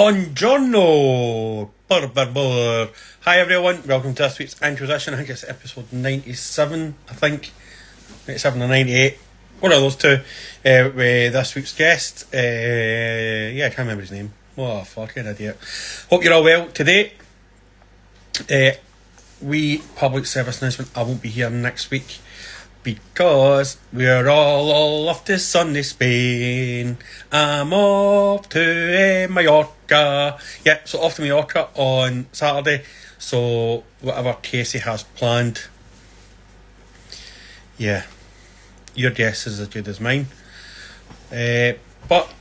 Buongiorno! Hi everyone, welcome to this week's Inquisition. I think it's episode 97, 97 or 98. One of those two. With this week's guest. I can't remember his name. Oh, fucking idiot. Hope you're all well. Today, public service announcement, I won't be here next week because we're all off to sunny Spain. I'm off to Mallorca. Yeah, so off to Mallorca on Saturday. So whatever Casey has planned, yeah, your guess is as good as mine. But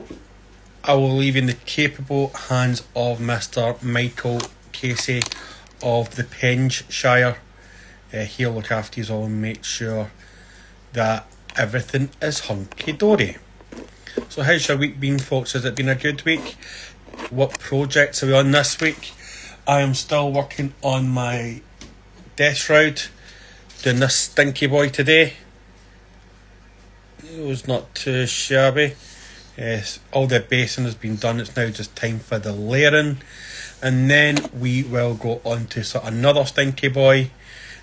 I will leave in the capable hands of Mr. Michael Casey of the Pengshire. He'll look after you all and make sure that everything is hunky-dory. So how's your week been, folks? Has it been a good week? What projects are we on this week? I am still working on my death shroud, doing this stinky boy today. It was not too shabby. Yes, all the basing has been done. It's now just time for the layering, and then we will go on to another stinky boy.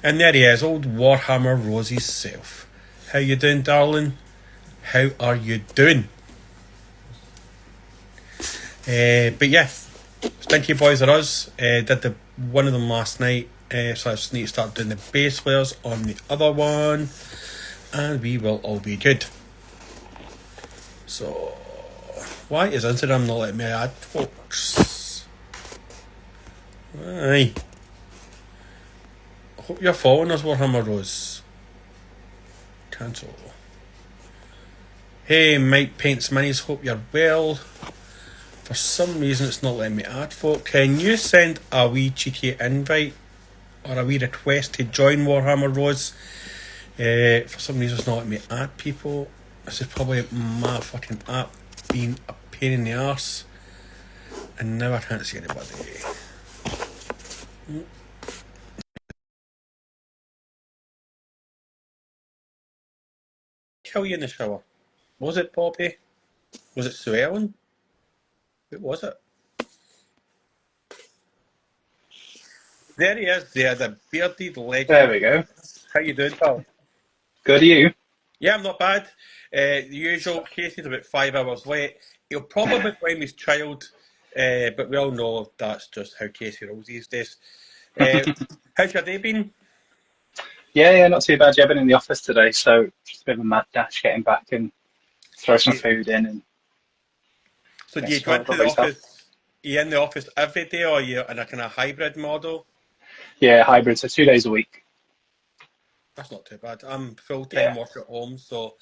And there he is, old Warhammer Rosie's self. How you doing, darling? How are you doing? But yeah, stinky boys are us. Did one of them last night, so I just need to start doing the base layers on the other one, and we will all be good. So, why is Instagram not letting me add folks? Aye. Hope you're following us, Warhammer Rose. Cancel. Hey, Mike Paints Minis, hope you're well. For some reason it's not letting me add folk. Can you send a wee cheeky invite or a wee request to join Warhammer Rose? For some reason it's not letting me add people. This is probably my fucking app being a pain in the arse. And now I can't see anybody. Kill you in the shower. Was it Bobby? Was it Sue Ellen? Who was it? There he is there, the bearded legend. There we go. How you doing, pal? Good, you? Yeah, I'm not bad. The usual, Casey's about 5 hours late. He'll probably blame his child, but we all know that's just how Casey rolls these days. How's your day been? Yeah, not too bad. Yeah, I've been in the office today, so just a bit of a mad dash getting back and throw some food in and So do get you go started into on the myself. office, are you in the office every day, or are you in a kind of hybrid model? Yeah, hybrid, so 2 days a week. That's not too bad. I'm full-time Yeah, work at home, so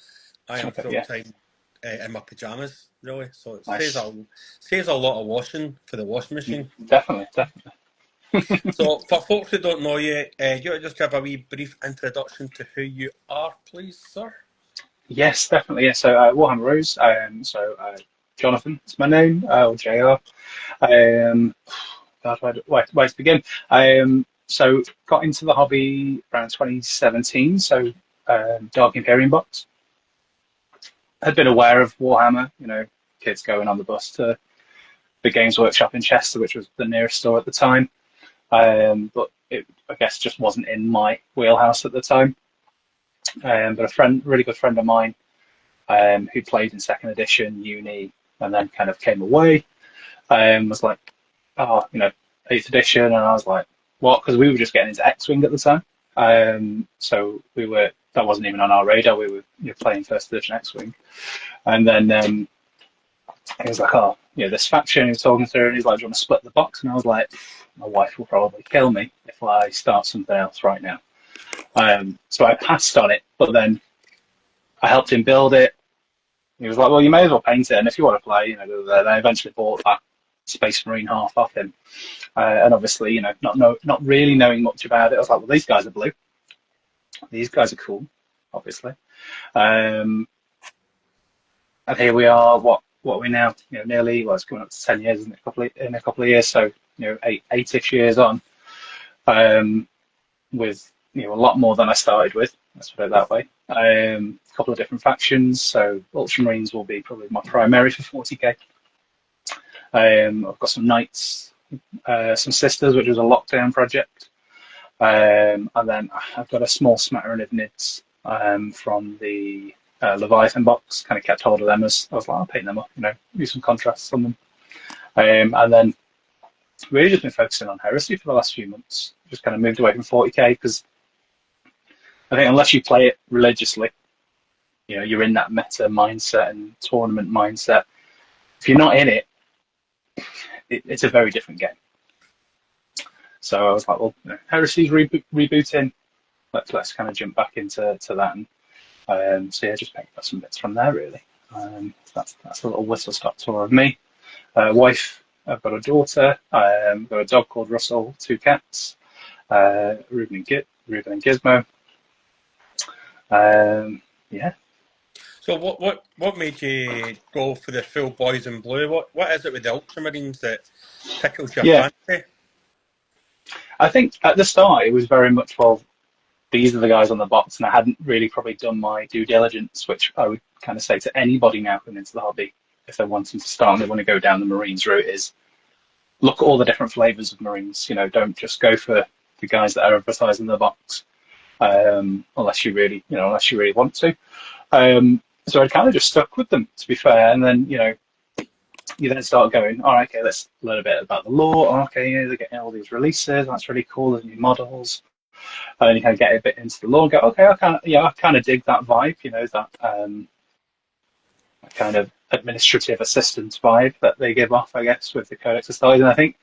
I am yeah, full-time in my pyjamas, really. So it nice. saves a lot of washing for the washing machine. Definitely. So for folks who don't know you, you want to just give a wee brief introduction to who you are, please, sir? Yes, definitely. Yeah, so Warhammer Rose. Jonathan is my name, or JR. Um, God, where to begin? So got into the hobby around 2017. So Dark Imperium box. Had been aware of Warhammer. Kids going on the bus to the Games Workshop in Chester, which was the nearest store at the time. But it, I guess, just wasn't in my wheelhouse at the time. But really good friend of mine, who played in second edition, uni, and then kind of came away, was like, oh, eighth edition, and I was like, what? Because we were just getting into X-Wing at the time. So that wasn't even on our radar. We were playing first edition X-Wing, and then he was like, oh, this faction he was talking through, and he's like, do you want to split the box? And I was like, my wife will probably kill me if I start something else right now. So I passed on it, but then I helped him build it. He was like, well, you may as well paint it, and if you want to play, then I eventually bought that Space Marine half off him. And obviously, not really knowing much about it, I was like, well, these guys are blue. These guys are cool, obviously. And here we are, what are we now? Nearly, well, it's coming up to 10 years, isn't it? In a couple of years, so, eight-ish years on, with, a lot more than I started with, let's put it that way. A couple of different factions, so Ultramarines will be probably my primary for 40k. I've got some Knights, some Sisters, which was a lockdown project. And then I've got a small smattering of Nids from the Leviathan box. Kind of kept hold of them as I was like, I'll paint them up, do some contrasts on them. And then really just been focusing on Heresy for the last few months. Just kind of moved away from 40k because I think unless you play it religiously, you're in that meta mindset and tournament mindset. If you're not in it, it's a very different game. So I was like, well, Heresy's rebooting. Let's kind of jump back into that. And so yeah, just picked up some bits from there really. That's a little whistle stop tour of me. Wife, I've got a daughter. I've got a dog called Russell, 2 cats, Ruben and Gizmo. Yeah. So what made you go for the full boys in blue? What is it with the Ultramarines that tickles your fancy? I think at the start it was very much, well, these are the guys on the box, and I hadn't really probably done my due diligence, which I would kind of say to anybody now coming into the hobby, if they're wanting to start and they want to go down the Marines route, is look at all the different flavors of Marines. Don't just go for the guys that are advertised in the box, unless you really want to. So I kind of just stuck with them, to be fair, and then you then start going, all right, okay, let's learn a bit about the lore. Oh, okay, they're getting all these releases. That's really cool. There's new models. And then you kind of get a bit into the lore and go, okay, I kind of dig that vibe, that kind of administrative assistant vibe that they give off, I guess, with the Codex of Stars. And I think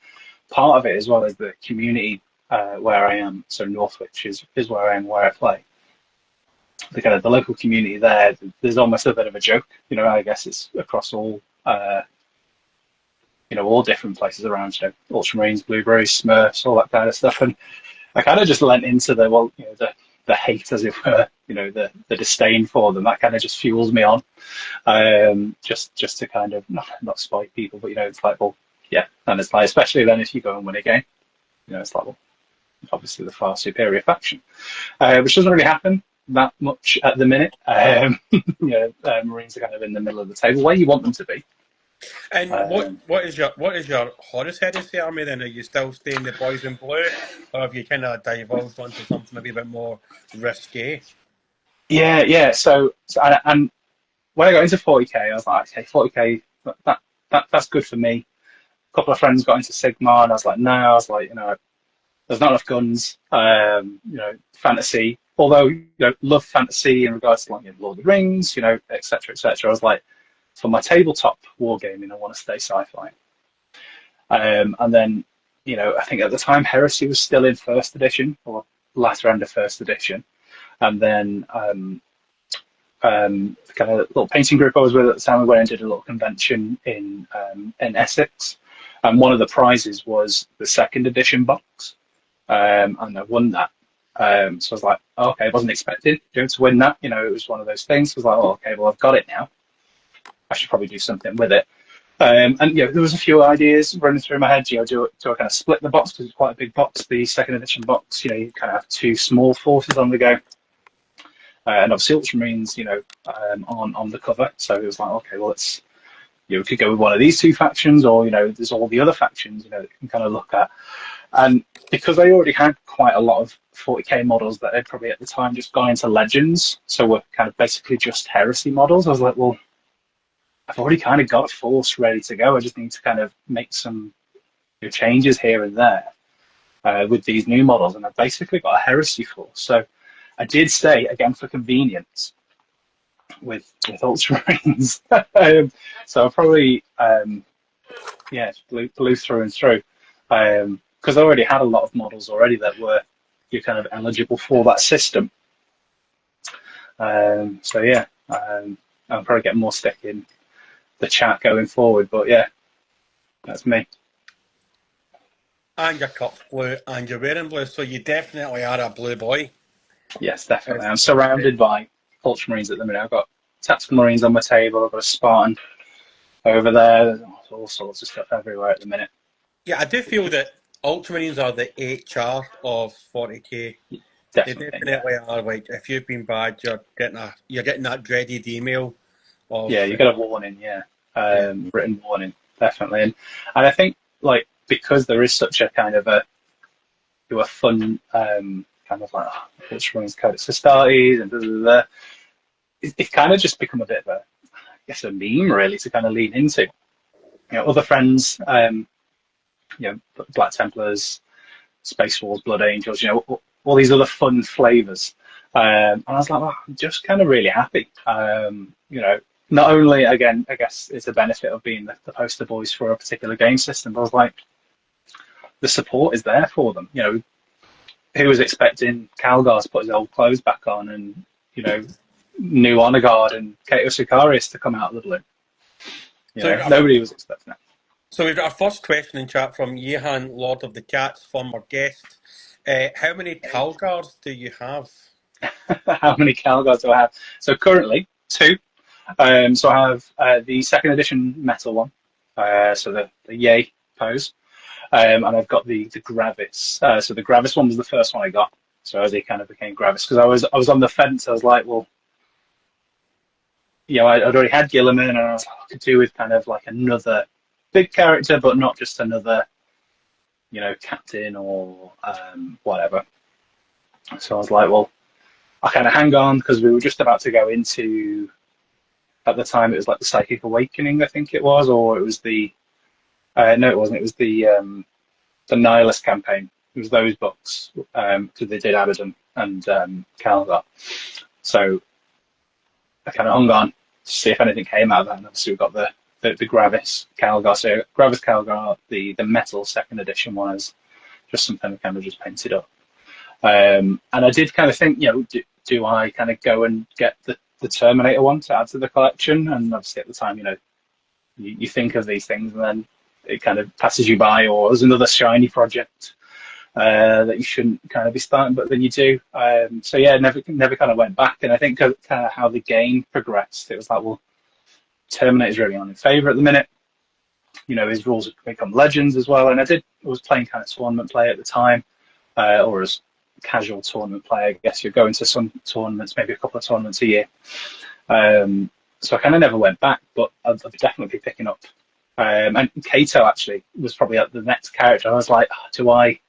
part of it as well is the community where I am. So Northwich is where I am, where I play. The kind of the local community there's almost a bit of a joke, I guess it's across all all different places around, Ultramarines, Blueberries, Smurfs, all that kind of stuff. And I kind of just lent into the hate, as it were, the disdain for them. That kind of just fuels me on, just to kind of not spite people, but it's like, well, yeah, and it's like, especially then if you go and win a game, it's like, well, obviously the far superior faction, which doesn't really happen that much at the minute. Marines are kind of in the middle of the table where you want them to be. And what is your Horus Heresy army then? Are you still staying the boys in blue, or have you kind of divulged onto something maybe a bit more risky? Yeah. So and when I got into 40k, I was like, okay, 40k, that's good for me. A couple of friends got into Sigmar, and I was like, no, there's not enough guns. Fantasy, although love fantasy in regards to Lord of the Rings, etc. I was like, for my tabletop wargaming, I want to stay sci-fi. And then, I think at the time Heresy was still in first edition, or latter end of first edition. And then the kind of little painting group I was with at the time, we went and did a little convention in Essex. And one of the prizes was the second edition box. And I won that. So I was like, oh, okay, I wasn't expecting to win that. It was one of those things. I was like, oh, okay, well, I've got it now. I should probably do something with it. And there was a few ideas running through my head. Do I kind of split the box because it's quite a big box? The second edition box, you kind of have 2 small forces on the go, and obviously Ultramarines, on the cover. So it was like, okay, well, let's we could go with one of these 2 factions, or there's all the other factions that you can kind of look at. And because I already had quite a lot of 40k models that had probably at the time just gone into Legends, so we're kind of basically just Heresy models, I was like, well, I've already kind of got a force ready to go. I just need to kind of make some changes here and there with these new models, and I've basically got a Heresy force. So I did stay, again, for convenience, with Ultramarines. So I probably, blew through and through, because I already had a lot of models already that were kind of eligible for that system. I'll probably get more stick in the chat going forward, but yeah, that's me. And your cup's blue, and you're wearing blue, so you definitely are a blue boy. Yes, definitely. I'm surrounded by Ultramarines at the minute. I've got Tactical Marines on my table. I've got a Spartan over there. There's all sorts of stuff everywhere at the minute. Yeah, I do feel that Ultramarines are the HR of 40k. Definitely, they definitely are. Like, if you've been bad, you're getting that dreaded email. You get a warning. Written warning. definitely. And I think like because there is such a kind of a fun kind of like which runs code societies and it's kind of just become a bit of I guess a meme really to kind of lean into. Other friends, Black Templars, Space Wars, Blood Angels, all these other fun flavors. And I was like, well, I'm just kind of really happy. Not only, again, I guess it's a benefit of being the poster boys for a particular game system, but I was like, the support is there for them. Who was expecting Calgar to put his old clothes back on and, new Honor Guard and Kato Sicarius to come out of the blue? Nobody was expecting that. So we've got our first question in chat from Yehan, Lord of the Cats, former guest. How many Calgars do you have? How many Calgars do I have? So currently, 2. So I have the second edition metal one, so the Yay pose, and I've got the Gravis. So the Gravis one was the first one I got. So as he kind of became Gravis, because I was on the fence. I was like, well, I'd already had Gilliman, and I was like, I could do with kind of like another big character, but not just another, captain or whatever. So I was like, well, I kind of hang on because we were just about to go into. At the time, it was like the Psychic Awakening, I think it was, or it was the. No, it wasn't. It was the Nihilist campaign. It was those books because they did Abaddon and Calgar. So I kind of hung on to see if anything came out of that, and obviously we got the Gravis Calgar. So Gravis Calgar, the metal second edition one is just something I kind of just painted up. And I did kind of think, do I kind of go and get the Terminator one to add to the collection? And obviously at the time, you think of these things and then it kind of passes you by, or there's another shiny project that you shouldn't kind of be starting, but then you do. So yeah, never kind of went back. And I think kind of how the game progressed, it was like, well, Terminator's really on in favour at the minute. His rules have become legends as well. And I was playing kind of tournament play at the time, or as casual tournament play, I guess. You're going to some tournaments, maybe a couple of tournaments a year. So I kind of never went back, but I've definitely been picking up. And Kato actually was probably the next character. I was like, do I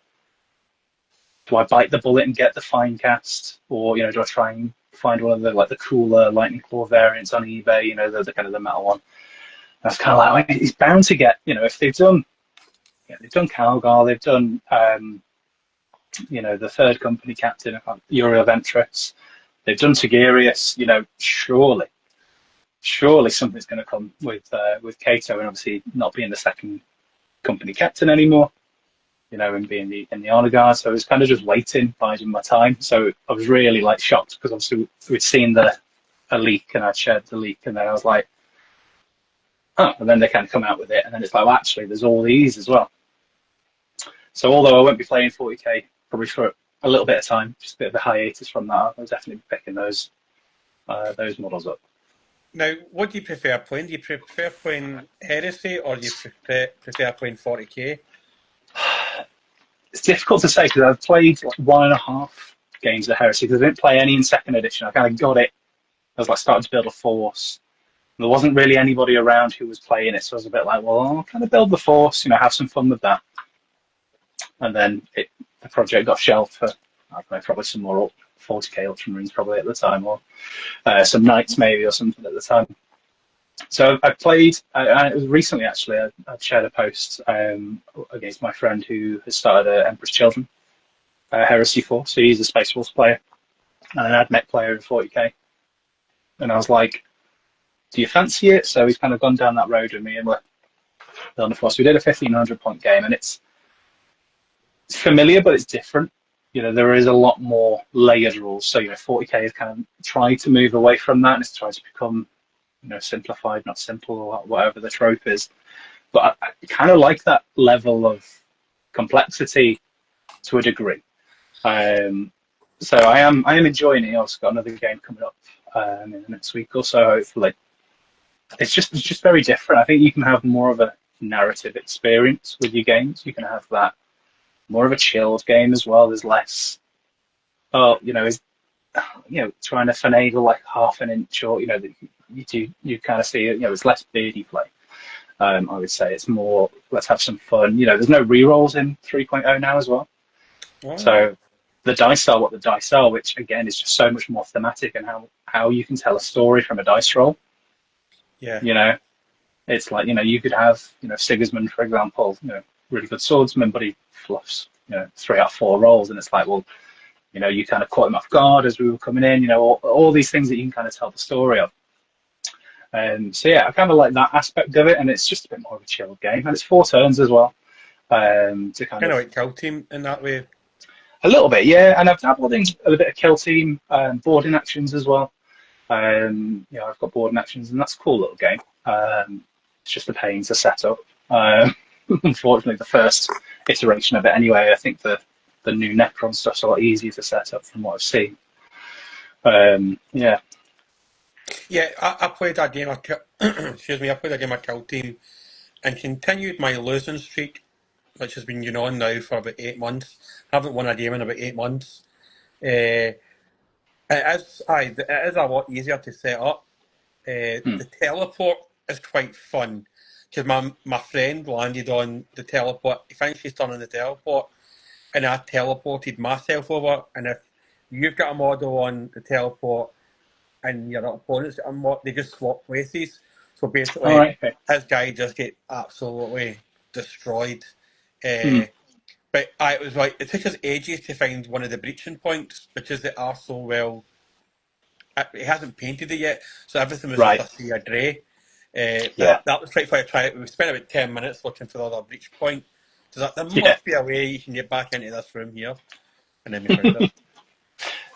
bite the bullet and get the fine cast, or do I try and find one of the cooler Lightning Claw variants on eBay? The kind of the metal one. And I was kind of like, well, he's bound to get. If they've done Calgar, they've done. The third company captain, Uriel Ventress. They've done Tigurius. Surely something's going to come with Kato, and obviously not being the second company captain anymore. And being in the honor guard. So I was kind of just waiting, biding my time. So I was really shocked because obviously we'd seen a leak, and I'd shared the leak, and then I was like, oh, and then they kind of come out with it, and then it's like, well, actually, there's all these as well. So although I won't be playing 40k probably for a little bit of time, just a bit of a hiatus from that, I'll definitely be picking those models up. Now, what do you prefer playing? Do you prefer playing Heresy, or do you prefer playing 40k? It's difficult to say because I've played 1.5 games of Heresy because I didn't play any in second edition. I kind of got it. I was starting to build a force. There wasn't really anybody around who was playing it, so I was a bit like, well, I'll kind of build the force, have some fun with that. And then the project got shelved for, I don't know, probably some more 40k Ultramarines probably at the time, or some Knights maybe or something at the time. So I played, and it was recently actually, I shared a post against my friend who has started Emperor's Children Heresy Force. So he's a Space Force player and an AdMech player in 40k. And I was like, do you fancy it? So he's kind of gone down that road with me, and we're building a force. We did a 1,500 point game, and it's familiar, but it's different. There is a lot more layered rules. So 40k has kind of tried to move away from that, and it's tried to become simplified, not simple, or whatever the trope is. But I kind of like that level of complexity to a degree. So I am enjoying it. I've also got another game coming up in the next week or so, hopefully. It's just very different. I think you can have more of a narrative experience with your games. You can have that more of a chilled game as well. There's less, trying to finagle half an inch, or you kind of see it's less beardy play. I would say it's more, let's have some fun. There's no re-rolls in 3.0 now as well. All right. So the dice are what the dice are, which again is just so much more thematic and how you can tell a story from a dice roll. Yeah. You know, it's like, you could have, Sigismund, for example, really good swordsman, but he fluffs, 3 out of 4 rolls, and it's like, well, you kind of caught him off guard as we were coming in, all these things that you can kind of tell the story of. So yeah, I kind of like that aspect of it, and it's just a bit more of a chilled game, and it's 4 turns as well. To kind Kind of of like Kill Team in that way. a little bit, yeah, and I've dabbled in a bit of kill team, boarding actions as well. I've got boarding actions, and that's a cool little game. It's just a pain to set up. Unfortunately, the first iteration of it, anyway, I think the new Necron stuff's a lot easier to set up from what I've seen. Yeah. Yeah, I played a game of excuse me, I played a game of Kill Team and continued my losing streak, which has been on now for about 8 months. I haven't won a game in about 8 months. Uh, it is a lot easier to set up. Hmm. The teleport is quite fun because my friend landed on the teleport. He finished his turn on the teleport, and I teleported myself over. And if you've got a model on the teleport and your opponents got a model, they just swap places. So All basically, right. Okay. his guy just get absolutely destroyed. Hmm. Uh, but it was like it took us ages to find one of the breaching points because they are so well. He hasn't painted it yet, so everything was just Right. a sea of grey. But Yeah. that was quite fun to try it. We spent about 10 minutes looking for the other breach point. So there Yeah. must be a way you can get back into this room here. And then we found it.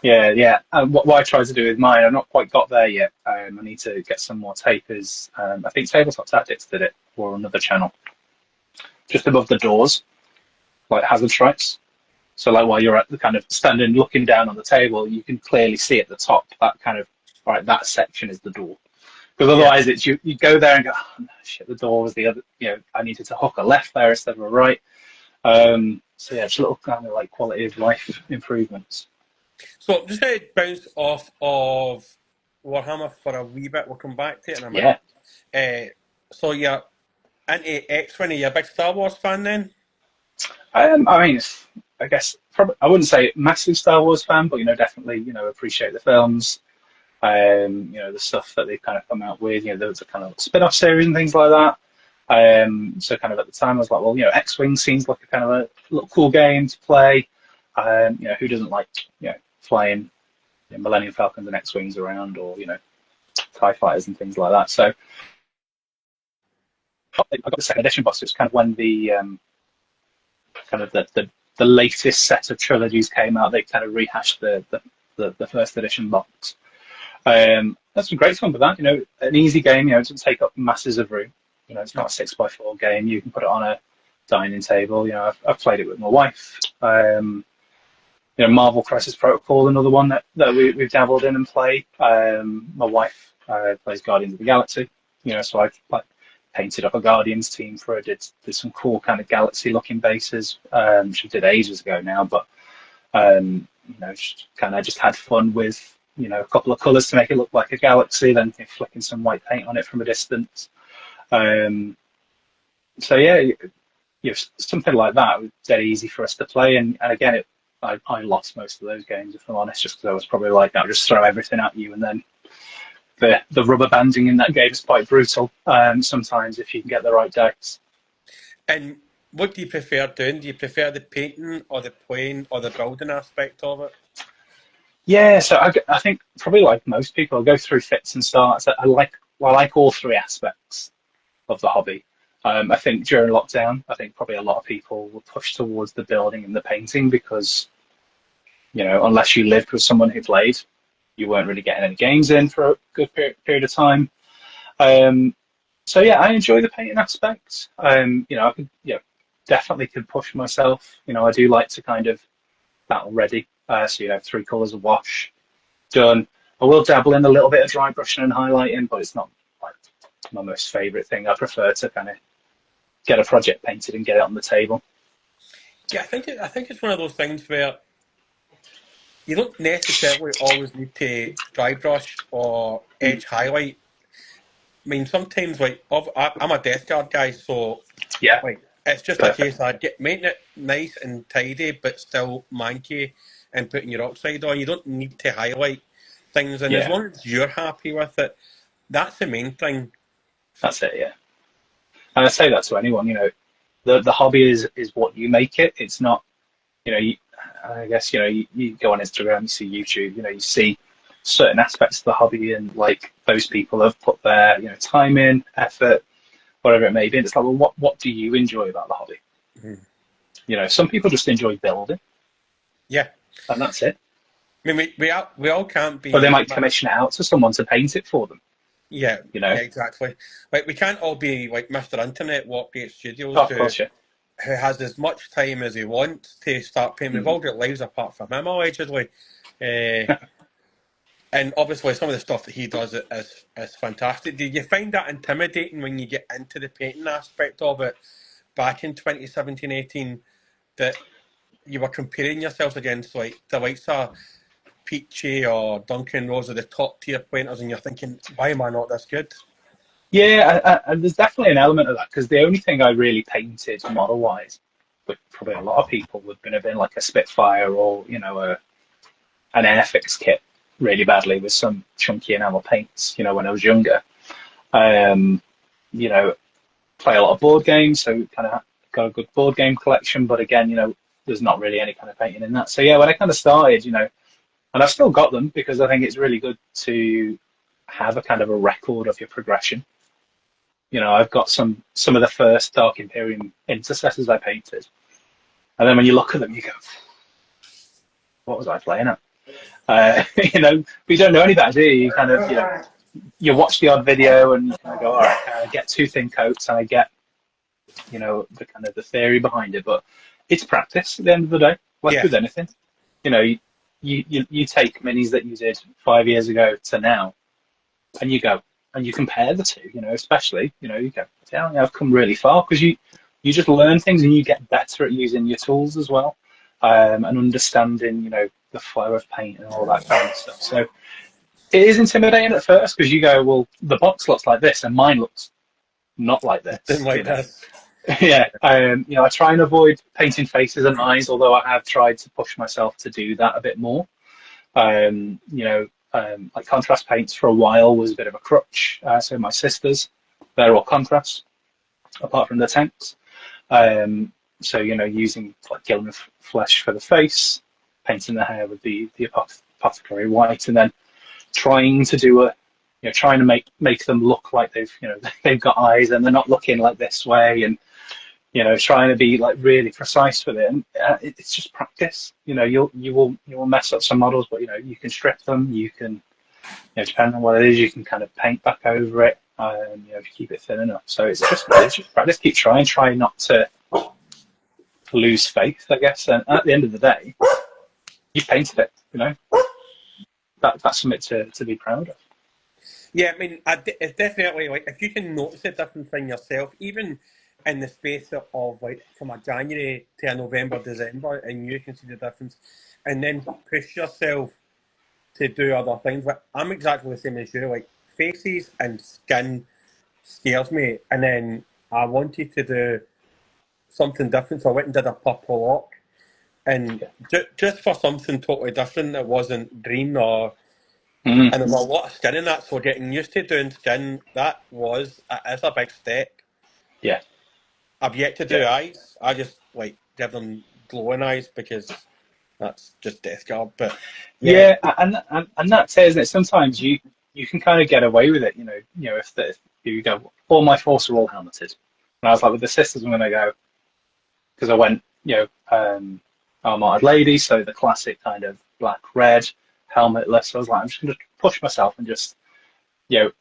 Yeah. Yeah. What I tried to do with mine, I've not quite got there yet. I need to get some more tapers. I think Tabletop Tactics did it, or another channel, just above the doors, like hazard strikes. So like while you're at the kind of standing looking down on the table, you can clearly see at the top that kind of, right, that section is the door. Because Yeah. otherwise it's you go there and go, oh, no, shit, the door was the other, I needed to hook a left there instead of a right. So yeah, it's little kind of like quality of life improvements. So I'm just going to bounce off of Warhammer for a wee bit. We'll come back to it in a minute. Yeah. So you're into X-Wing. Are you a big Star Wars fan then? I mean, I guess probably I wouldn't say massive Star Wars fan, but definitely appreciate the films. The stuff that they've kind of come out with, there was a kind of spin-off series and things like that. So kind of at the time I was like, well, X-Wing seems like a kind of a little cool game to play. Who doesn't like, flying Millennium Falcons and X-Wings around, or, TIE fighters and things like that. So I got the second edition box. It was kind of when the kind of the latest set of trilogies came out. They kind of rehashed the first edition box. That's some great fun with that. An easy game. It doesn't take up masses of room. It's not a No. 6x4 game. You can put it on a dining table. I've played it with my wife. Marvel Crisis Protocol, another one that we've dabbled in and played. My wife plays Guardians of the Galaxy. So I've like painted up a Guardians team for her. Did some cool kind of galaxy-looking bases. She did ages ago now, but she kind of just had fun with a couple of colours to make it look like a galaxy, then flicking some white paint on it from a distance. So yeah, something like that was dead easy for us to play, and again, I lost most of those games, if I'm honest, just because I was probably like, I'll just throw everything at you, and then the rubber banding in that game is quite brutal. Sometimes if you can get the right dice. And what do you prefer doing? Do you prefer the painting or the playing or the building aspect of it? Yeah, so I think probably like most people, I go through fits and starts. I like all three aspects of the hobby. I think during lockdown, I think probably a lot of people will push towards the building and the painting because, unless you lived with someone who played, you weren't really getting any games in for a good period of time. So yeah, I enjoy the painting aspect. I could, definitely could push myself. I do like to kind of battle ready. So 3 colours of wash done. I will dabble in a little bit of dry brushing and highlighting, but it's not like my most favourite thing. I prefer to kind of get a project painted and get it on the table. Yeah, I think it's one of those things where you don't necessarily always need to dry brush or edge highlight. mean, sometimes like I'm a death guard guy, so Yeah, like it's just a perfect. case of making it nice and tidy, but still manky, and putting your oxide on. You don't need to highlight things, and as Yeah, long as you're happy with it, that's the main thing. that's it. Yeah, and I say that to anyone. The hobby is what you make it. It's not. I guess you go on Instagram, you see YouTube. You see certain aspects of the hobby, and like those people have put their time in, effort, whatever it may be. And it's like, well, what do you enjoy about the hobby? Mhm. Some people just enjoy building, Yeah, and that's it. I mean, we all can't But they be. might commission it out to someone to paint it for them. Yeah, You know? yeah, exactly. Like we can't all be like Mr. Internet, Walkgate Oh, Studios, of course, yeah. who has as much time as he wants to start paying. We've Mhm. all got lives apart from him, allegedly. Uh, and obviously, some of the stuff that he does is fantastic. Did you find that intimidating when you get into the painting aspect of it back in 2017, 18, that you were comparing yourselves against like the likes of Peachy or Duncan Rose are the top tier painters, and you're thinking, why am I not this good? Yeah, and there's definitely an element of that because the only thing I really painted model-wise, but probably a lot of people would have been like a Spitfire or an Airfix kit really badly with some chunky enamel paints. When I was younger, um, you know, play a lot of board games, so kind of got a good board game collection. But again, there's not really any kind of painting in that. So yeah, when I kind of started, and I've still got them because I think it's really good to have a kind of a record of your progression. I've got some of the first Dark Imperium intercessors I painted, and then when you look at them, you go, "What was I playing at?" But you don't know any better, do you? You kind of, you watch the odd video and you kind of go, "All right, I get two thin coats, and I get, the kind of the theory behind it." But it's practice at the end of the day, like Yeah, with anything. You know, you take minis that you did 5 years ago to now, and you go and you compare the two. Especially, you go, "Damn, I've come really far," because you just learn things and you get better at using your tools as well, and understanding, the flow of paint and all that kind of stuff. So it is intimidating at first because you go, well, the box looks like this and mine looks not like didn't this. like this. Yeah. I try and avoid painting faces and eyes, although I have tried to push myself to do that a bit more. Like contrast paints for a while was a bit of a crutch. So my sisters, they're all contrast, apart from the tanks. So using like Gilman flesh for the face, painting the hair with the apothecary white, and then trying to do trying to make them look like they've got eyes and they're not looking like this way, and trying to be like really precise with it. And it's just practice. You will mess up some models, but you can strip them. You can, depending on what it is, you can kind of paint back over it. If you keep it thin enough. So it's just practice. Keep trying. Try not to lose faith, I guess. And at the end of the day, you painted it. That's something to be proud of. Yeah, I mean, it's definitely like if you can notice a difference in yourself, even in the space of like from a January to a November, December, and you can see the difference, and then push yourself to do other things. Like I'm exactly the same as you. Like faces and skin scares me, and then I wanted to do something different, so I went and did a purple lock, and Yeah. just for something totally different that wasn't green or. Mm, And there's a lot of skin in that, so getting used to doing skin, it's a big step. yeah. I've yet to Yeah. do eyes. I just like give them glowing eyes because that's just death guard. But yeah, Yeah, and that's it, isn't it? Sometimes you can kind of get away with it, if you go, all my force are all helmeted. And I was like, with the sisters, I'm going to go, because I went, armored lady, so the classic kind of black, red, helmetless. So I was like, I'm just going to push myself and just, you know,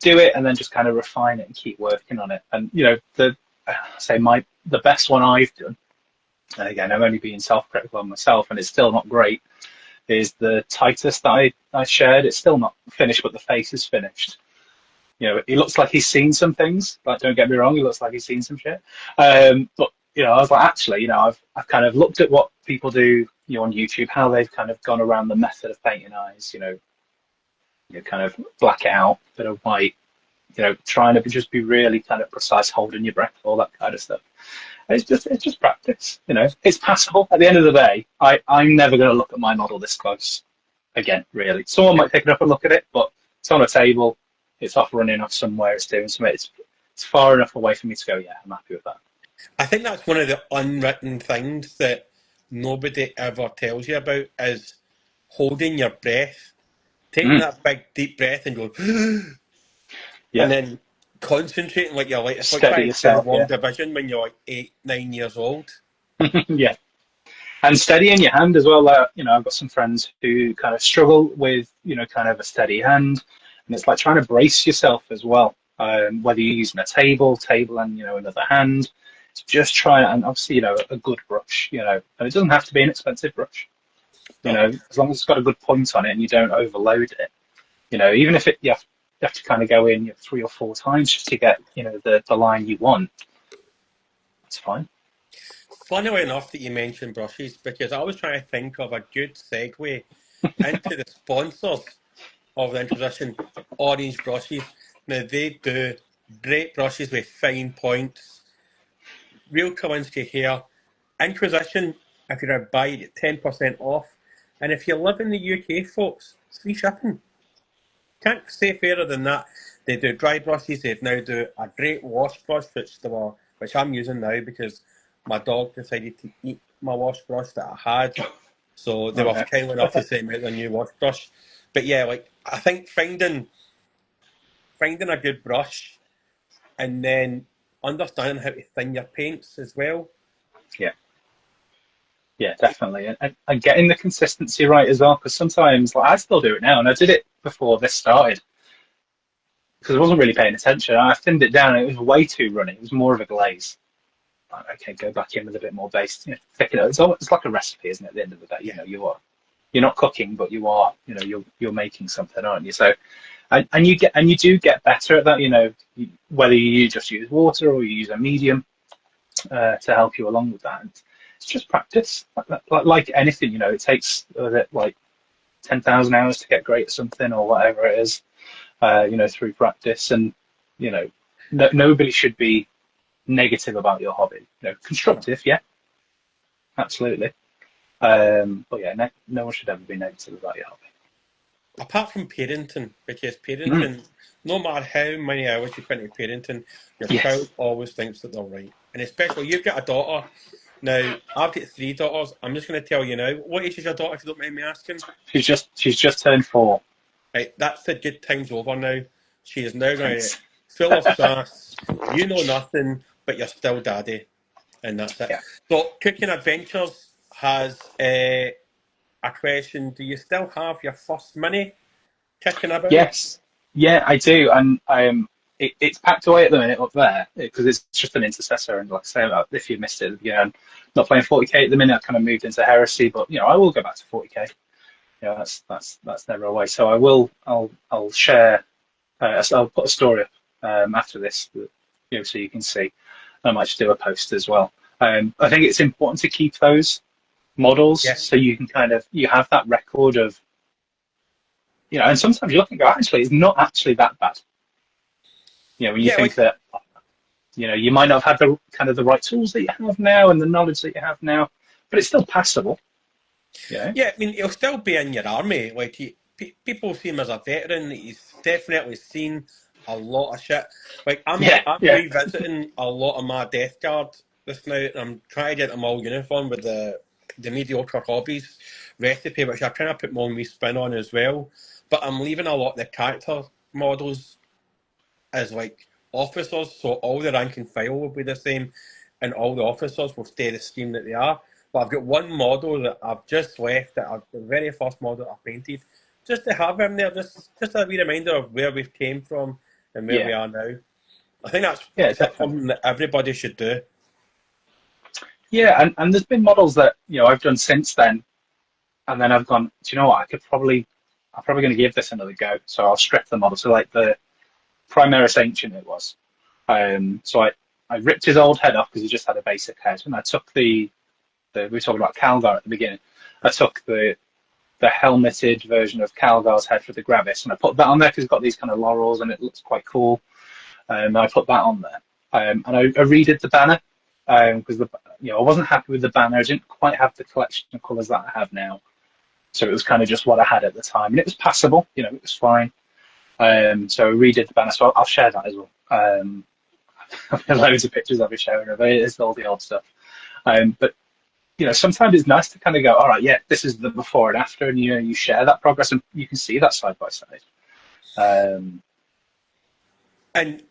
do it and then just kind of refine it and keep working on it. And, the best one I've done, and again, I'm only being self-critical on myself, and it's still not great, is the Titus that I shared. It's still not finished, but the face is finished. He looks like he's seen some things. Like, don't get me wrong, he looks like he's seen some shit. But I was like, actually, I've kind of looked at what people do, on YouTube, how they've kind of gone around the method of painting eyes. You kind of black it out, bit of white, trying to just be really kind of precise, holding your breath, all that kind of stuff. It's just practice. It's passable. At the end of the day, I'm never going to look at my model this close again. Really, someone might pick it up and look at it, but it's on a table. It's off running off somewhere. It's doing something. It's far enough away for me to go. Yeah, I'm happy with that. I think that's one of the unwritten things that nobody ever tells you about is holding your breath, taking that big deep breath and going, and Yeah, then concentrating like you're like it's like steady trying to do yourself. long Yeah, division when you're like 8, 9 years old. yeah. And steady in your hand as well. Like, I've got some friends who kind of struggle with, kind of a steady hand, and it's like trying to brace yourself as well. Whether you're using a table, and another hand, to just try and obviously, a good brush, and it doesn't have to be an expensive brush, No. as long as it's got a good point on it and you don't overload it. Even if you have to kind of go in 3 or 4 times just to get, the line you want. That's fine. Funnily enough that you mentioned brushes because I was trying to think of a good segue into the sponsors of the Inquisition, Orange Brushes. Now they do great brushes with fine points, real Kalinske hair. Inquisition, if you're a buy, you get 10% off. And if you live in the UK, folks, it's free shipping. Can't say fairer than that. They do dry brushes. They now do a great wash brush, which I'm using now because my dog decided to eat my wash brush that I had. So they were Okay. kind enough to send me out a new wash brush. But yeah, like I think finding a good brush and then understanding how to thin your paints as well. Yeah. Yeah, definitely. And getting the consistency right as well, because sometimes, like, I still do it now, and I did it before this started, because I wasn't really paying attention. I thinned it down, and it was way too runny. It was more of a glaze. Like, okay, go back in with a bit more base, thicken it up. It's like a recipe, isn't it, at the end of the day? Yeah. You're not cooking, but you are, you're making something, aren't you? So, and you do get better at that, whether you just use water or you use a medium to help you along with that. It's just practice, like anything, it takes like 10,000 hours to get great at something or whatever it is, through practice. And nobody should be negative about your hobby. Constructive, yeah, absolutely. But yeah, no one should ever be negative about your hobby. Apart from parenting, because Mm, parenting, no matter how many hours you put into parenting, your child yes, always thinks that they're right. And especially you've got a daughter. Now, I've got 3 daughters. I'm just going to tell you now. What age is your daughter, if you don't mind me asking? she's just turned 4. Right, that's the good times over now. She is now going to Thanks. full of sass. You know nothing, but you're still daddy, and that's it. Yeah. So, Cooking Adventures has a question. Do you still have your first mini kicking about? Yes. Yeah, I do, and it's packed away at the minute up there because it's just an intercessor. And like I say, if you missed it, I'm not playing 40k at the minute. I kind of moved into heresy, but I will go back to 40k. That's never away. So I will. I'll share. I'll put a story up after this, so you can see. I might just do a post as well. I think it's important to keep those models Yeah. so you can you have that record of, and sometimes you look and go, actually, it's not actually that bad. When you Yeah, think that, you might not have had the right tools that you have now and the knowledge that you have now, but it's still passable. yeah. I mean, he'll still be in your army. Like people see him as a veteran. He's definitely seen a lot of shit. Like Yeah, I'm yeah, revisiting a lot of my Death Guard this now, and I'm trying to get them all uniform with the mediocre hobbies recipe, which I kind of put my own wee spin on as well. But I'm leaving a lot of the character models as like officers, so all the rank and file will be the same, and all the officers will stay the scheme that they are. But I've got one model that I've just left, the very first model I painted, just to have him there, just a wee reminder of where we've came from and where we yeah, are now. I think that's yeah, definitely. something that everybody should do. Yeah, and there's been models that I've done since then, and then I've gone, do you know what? I'm probably going to give this another go. So I'll strip the model. So like the Primaris Ancient it was. So I ripped his old head off because he just had a basic head, and I took we were talking about Calgar at the beginning. I took the helmeted version of Calgar's head for the Gravis, and I put that on there because it's got these kind of laurels and it looks quite cool. I put that on there, and I redid the banner because I wasn't happy with the banner. I didn't quite have the collection of colours that I have now, so it was kind of just what I had at the time, and it was passable. It was fine. So I redid the banner, so I'll share that as well. I've got loads of pictures I'll be sharing of it. It's all the old stuff. But sometimes it's nice to kind of go, all right, yeah, this is the before and after, and you share that progress, and you can see that side by side. And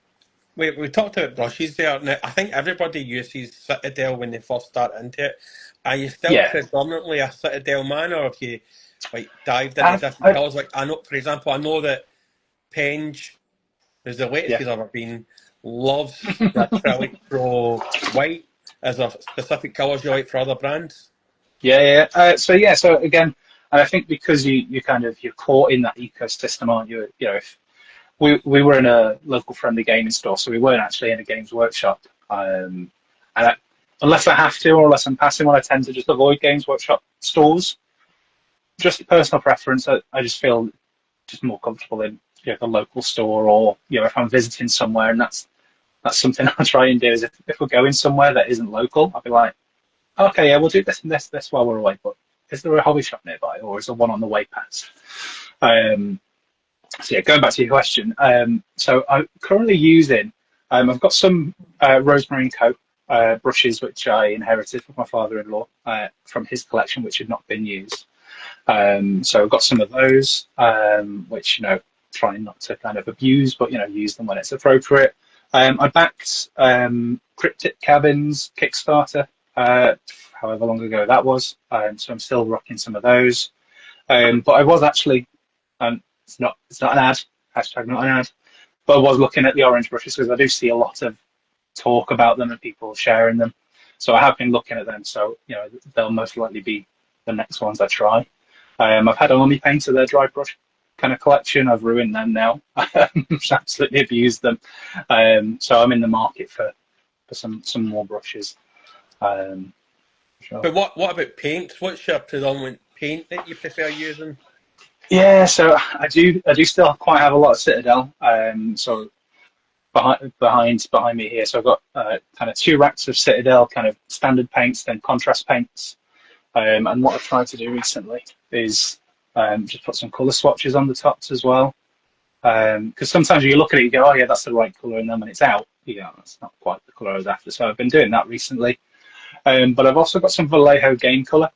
we talked about brushes there. Now, I think everybody uses Citadel when they first start into it. Are you still Yeah, predominantly a Citadel man, or have you dived into I've, different I've, colours? Like I know, for example, I know that Penge, who's the latest yeah. he's ever been, loves the acrylic pro white. Is there specific colours you like for other brands? So again, and I think because you're caught in that ecosystem, aren't you? If we were in a local friendly gaming store, so we weren't actually in a games workshop. Unless I have to, or unless I'm passing one, I tend to just avoid games workshop stores. Just personal preference. I just feel just more comfortable in the local store, or if I'm visiting somewhere, and that's something I'll try and do. Is if we're going somewhere that isn't local, I'll be like, okay, yeah, we'll do this and this while we're away. But is there a hobby shop nearby, or is there one on the way past? So yeah, going back to your question. So I'm currently using. I've got some Rosemary and Co. Brushes which I inherited from my father-in-law from his collection, which had not been used. So I've got some of those, which trying not to kind of abuse, but use them when it's appropriate. I backed Cryptic Cabins Kickstarter, however long ago that was. So I'm still rocking some of those. But I was actually, it's not an ad, hashtag not an ad, but I was looking at the orange brushes because I do see a lot of talk about them and people sharing them. So I have been looking at them. So they'll most likely be the next ones I try. I've had Army Painter, their dry brush kind of collection. I've ruined them now. I've absolutely abused them. So I'm in the market for some more brushes. Sure. But what about paints? What's your predominant paint that you prefer using? Yeah, so I do still quite have a lot of Citadel. So behind me here, so I've got kind of 2 racks of Citadel, kind of standard paints, then contrast paints. And what I've tried to do recently is just put some colour swatches on the tops as well. Because sometimes you look at it, you go, oh yeah, that's the right colour, and then when it's out, that's not quite the colour I was after. So I've been doing that recently. But I've also got some Vallejo Game Colour.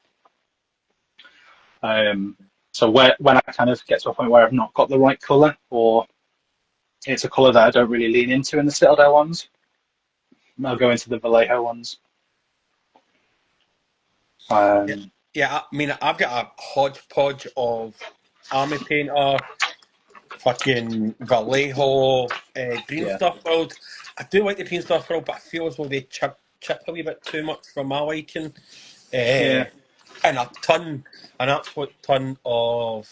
So when I kind of get to a point where I've not got the right colour, or it's a colour that I don't really lean into in the Citadel ones, I'll go into the Vallejo ones. Yeah, I mean, I've got a hodgepodge of Army Painter, fucking Vallejo, Green Yeah, Stuff World. I do like the Green Stuff World, but I feel as though they chip a wee bit too much for my liking. yeah, And an absolute ton of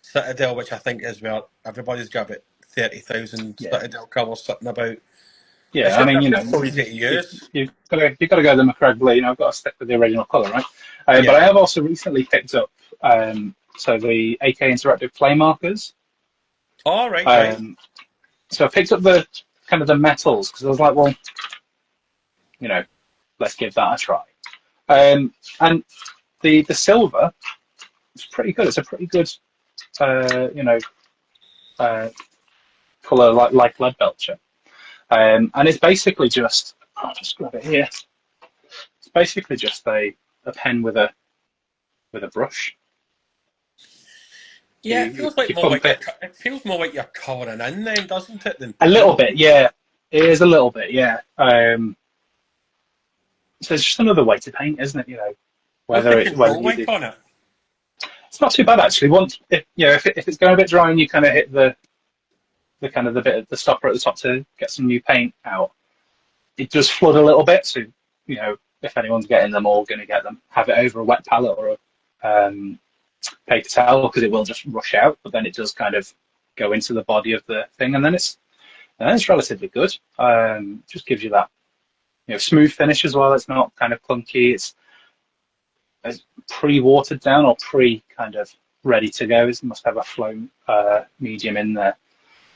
Citadel, which I think is where everybody's got about 30,000 yeah. Citadel colours sitting about. Yeah, I mean, It's just so easy to you, use. you've got to go the McCragley. I've got to stick with the original colour, right? But Yeah. I have also recently picked up so the AK Interactive Play markers. All right, right. Um, so I picked up the kind of the metals because I was like, well, let's give that a try. And the silver is pretty good. It's a pretty good, uh, colour like lead belcher. And it's basically just, I'll just grab it here. It's basically just a pen with a brush. So Yeah, you pump it it feels more like you're colouring in then, doesn't it, than a little bit, painting? yeah. It is a little bit, yeah. So it's just another way to paint, isn't it? What's the Whether control you like do. on it? It's not too bad actually. Once if it's going a bit dry and you kind of hit the kind of the bit of the stopper at the top to get some new paint out, it does flood a little bit. So if anyone's getting them or going to get them, have it over a wet palette or a paper towel because it will just rush out. But then it does kind of go into the body of the thing, and then it's relatively good. Just gives you that smooth finish as well. It's not kind of clunky. It's pre-watered down or kind of ready to go. It must have a flow medium in there.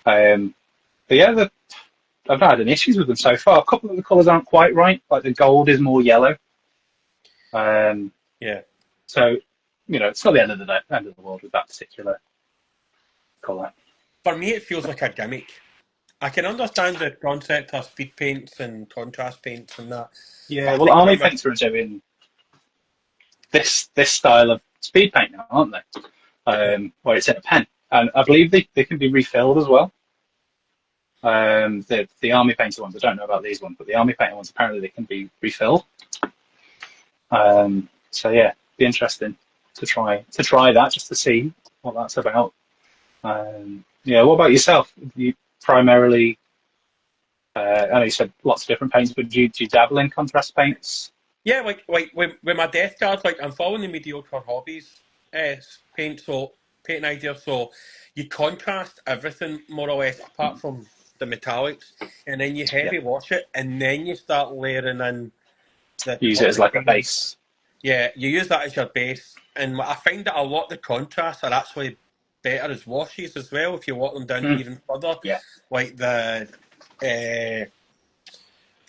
But yeah, I've not had any issues with them so far. A couple of the colours aren't quite right. Like the gold is more yellow. Um, Yeah. so it's not the end of the world with that particular colour. For me, it feels like a gimmick. I can understand the concept of speed paints and contrast paints and that, but Yeah, I well, think army from a paints are doing this style of speed paint now, aren't they? yeah, Where it's in a pen, and I believe they can be refilled as well. The army painter ones, I don't know about these ones, but the army painter ones apparently they can be refilled. So yeah, be interesting to try that just to see what that's about. Yeah, what about yourself? You primarily, I know you said lots of different paints, but do you dabble in contrast paints? yeah, like with my death cards, like I'm following the mediocre hobbies paint so painting idea. So you contrast everything more or less apart from the metallics, and then you Yeah, heavy wash it, and then you start layering in the use it as poly like a paints. base. Yeah, you use that as your base, and I find that a lot of the contrasts are actually better as washes as well if you work them down Mm, even further. yeah, Like the uh,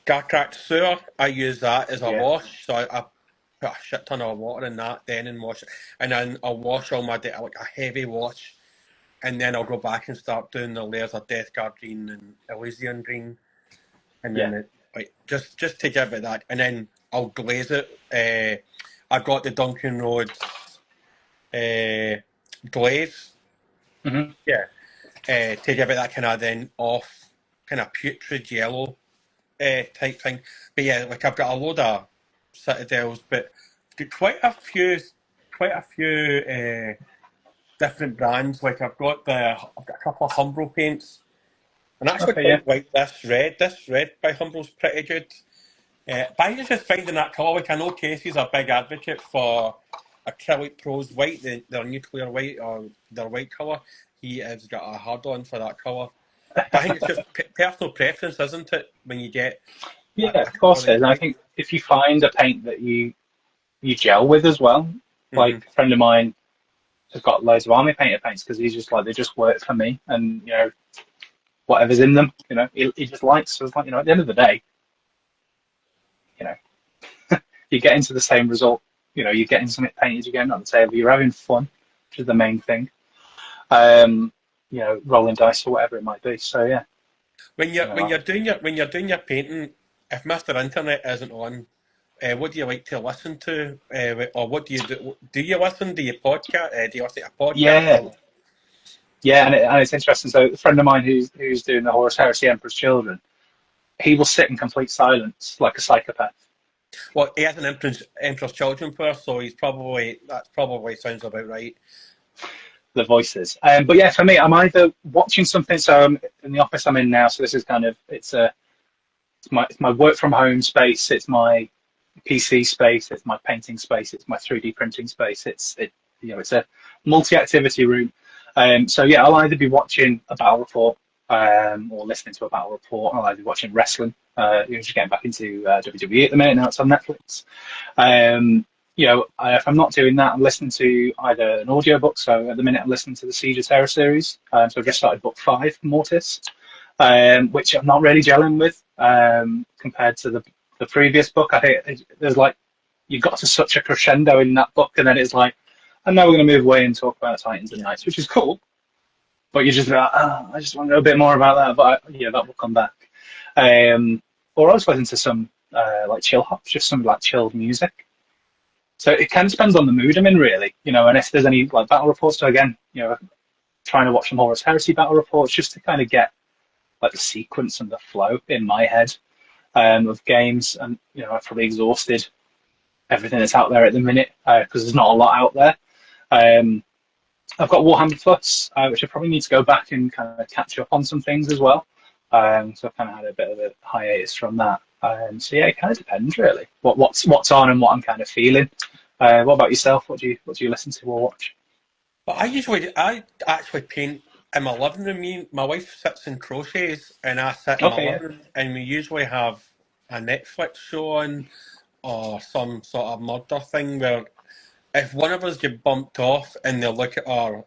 Garcracked Sewer, I use that as a yeah, wash, so I put a shit ton of water in that, then and wash it, and then I'll wash all my like a heavy wash, and then I'll go back and start doing the layers of Death Guard green and Elysian green, and yeah. then like just to give it that, and then I'll glaze it. I've got the Duncan Roads uh, glaze, Hmm. yeah, to give it that kind of then off kind of putrid yellow type thing. But yeah, like I've got a load of citadels, but I've got quite a few different brands. Like I've got a couple of Humbrol paints, and I actually Okay, yeah, quite like this red. This red by Humbrol's pretty good. But I just finding that colour. Like I know Casey's a big advocate for acrylic prose white, their nuclear white or their white colour. He has got a hard on for that colour. But I think it's just personal preference, isn't it? When you get yeah. a Of colour course, that it you is. And I like. think if you find a paint that you gel with as well, like Hmm. a friend of mine has got loads of army painter paints because he's just like they just work for me, and whatever's in them, he just likes. So it's like at the end of the day, you know, you get into the same result. You're getting something painted, you're getting on the table, you're having fun, which is the main thing. Um, rolling dice or whatever it might be. So yeah, When you're doing your painting, if Mister Internet isn't on, what do you like to listen to, or what do you do? Do you listen? Do you podcast? Do you listen to a podcast? yeah, Or yeah, and it's interesting. So a friend of mine who's doing the Horus Heresy Emperor's Children, he will sit in complete silence like a psychopath. well, he has an Emperor's Children first, so that's probably sounds about right. The voices. But yeah, for me, I'm either watching something. So I'm in the office I'm in now. So this is kind of it's my work from home space. It's my PC space. It's my painting space. It's my 3D printing space. It's a multi-activity room. So yeah, I'll either be watching a battle report or listening to a battle report. I'll either be watching wrestling. Just getting back into WWE at the minute now. It's on Netflix. Um, if I'm not doing that, I'm listening to either an audiobook. So at the minute, I'm listening to the Siege of Terror series. So I've just Yep. started book 5, Mortis, which I'm not really gelling with compared to the previous book. I think there's like you got to such a crescendo in that book, and then it's like, and now we're going to move away and talk about Titans and Yeah. Knights, which is cool. But you're just like, I just want to know a bit more about that. But yeah, that will come back. Or I was listening to some like chill hops, just some like chilled music. So it kind of depends on the mood I'm in, really, and if there's any like battle reports. So again, trying to watch some Horus Heresy battle reports just to kind of get like the sequence and the flow in my head of games. And I've probably exhausted everything that's out there at the minute because there's not a lot out there. Um, I've got Warhammer Plus, which I probably need to go back and kind of catch up on some things as well. So I've kind of had a bit of a hiatus from that. So yeah, it kind of depends really what's on and what I'm kind of feeling. What about yourself? What do you listen to or watch? But I actually paint in my living room. My wife sits and crochets, and I sit in my Okay, yeah, living room, and we usually have a Netflix show on or some sort of murder thing where if one of us get bumped off and they look at our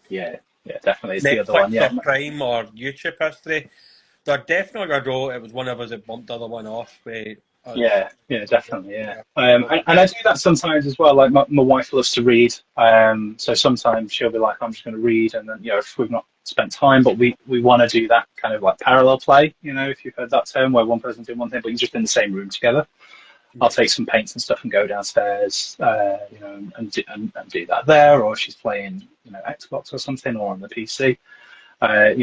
yeah, yeah, definitely. It's the other one. Netflix Yeah, or Prime or YouTube history, they're definitely a go. It was one of us that bumped the other one off. With us. Yeah, yeah, definitely, yeah. Yeah, but And I do that sometimes as well. Like my wife loves to read, so sometimes she'll be like, "I'm just going to read," and then if we've not spent time, but we want to do that kind of like parallel play. If you've heard that term, where one person's doing one thing, but you're just in the same room together. I'll yeah, take some paints and stuff and go downstairs, and do that there, or she's playing, Xbox or something, or on the PC.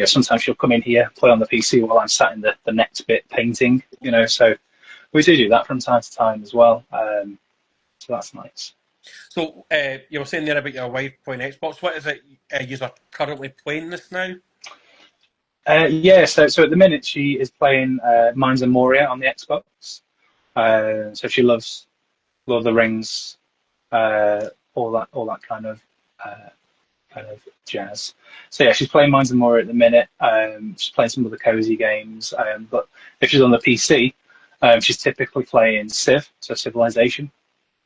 Sometimes she'll come in here, play on the PC while I'm sat in the next bit painting. So we do that from time to time as well. So that's nice. so you were saying there about your wife playing Xbox. What is it? You are currently playing this now? Yeah, so at the minute she is playing Mines and Moria on the Xbox. So she loves Lord of the Rings, all that kind of jazz. So yeah, she's playing Mines and Moria at the minute. She's playing some of the cozy games, but if she's on the PC, she's typically playing Civ, so Civilization.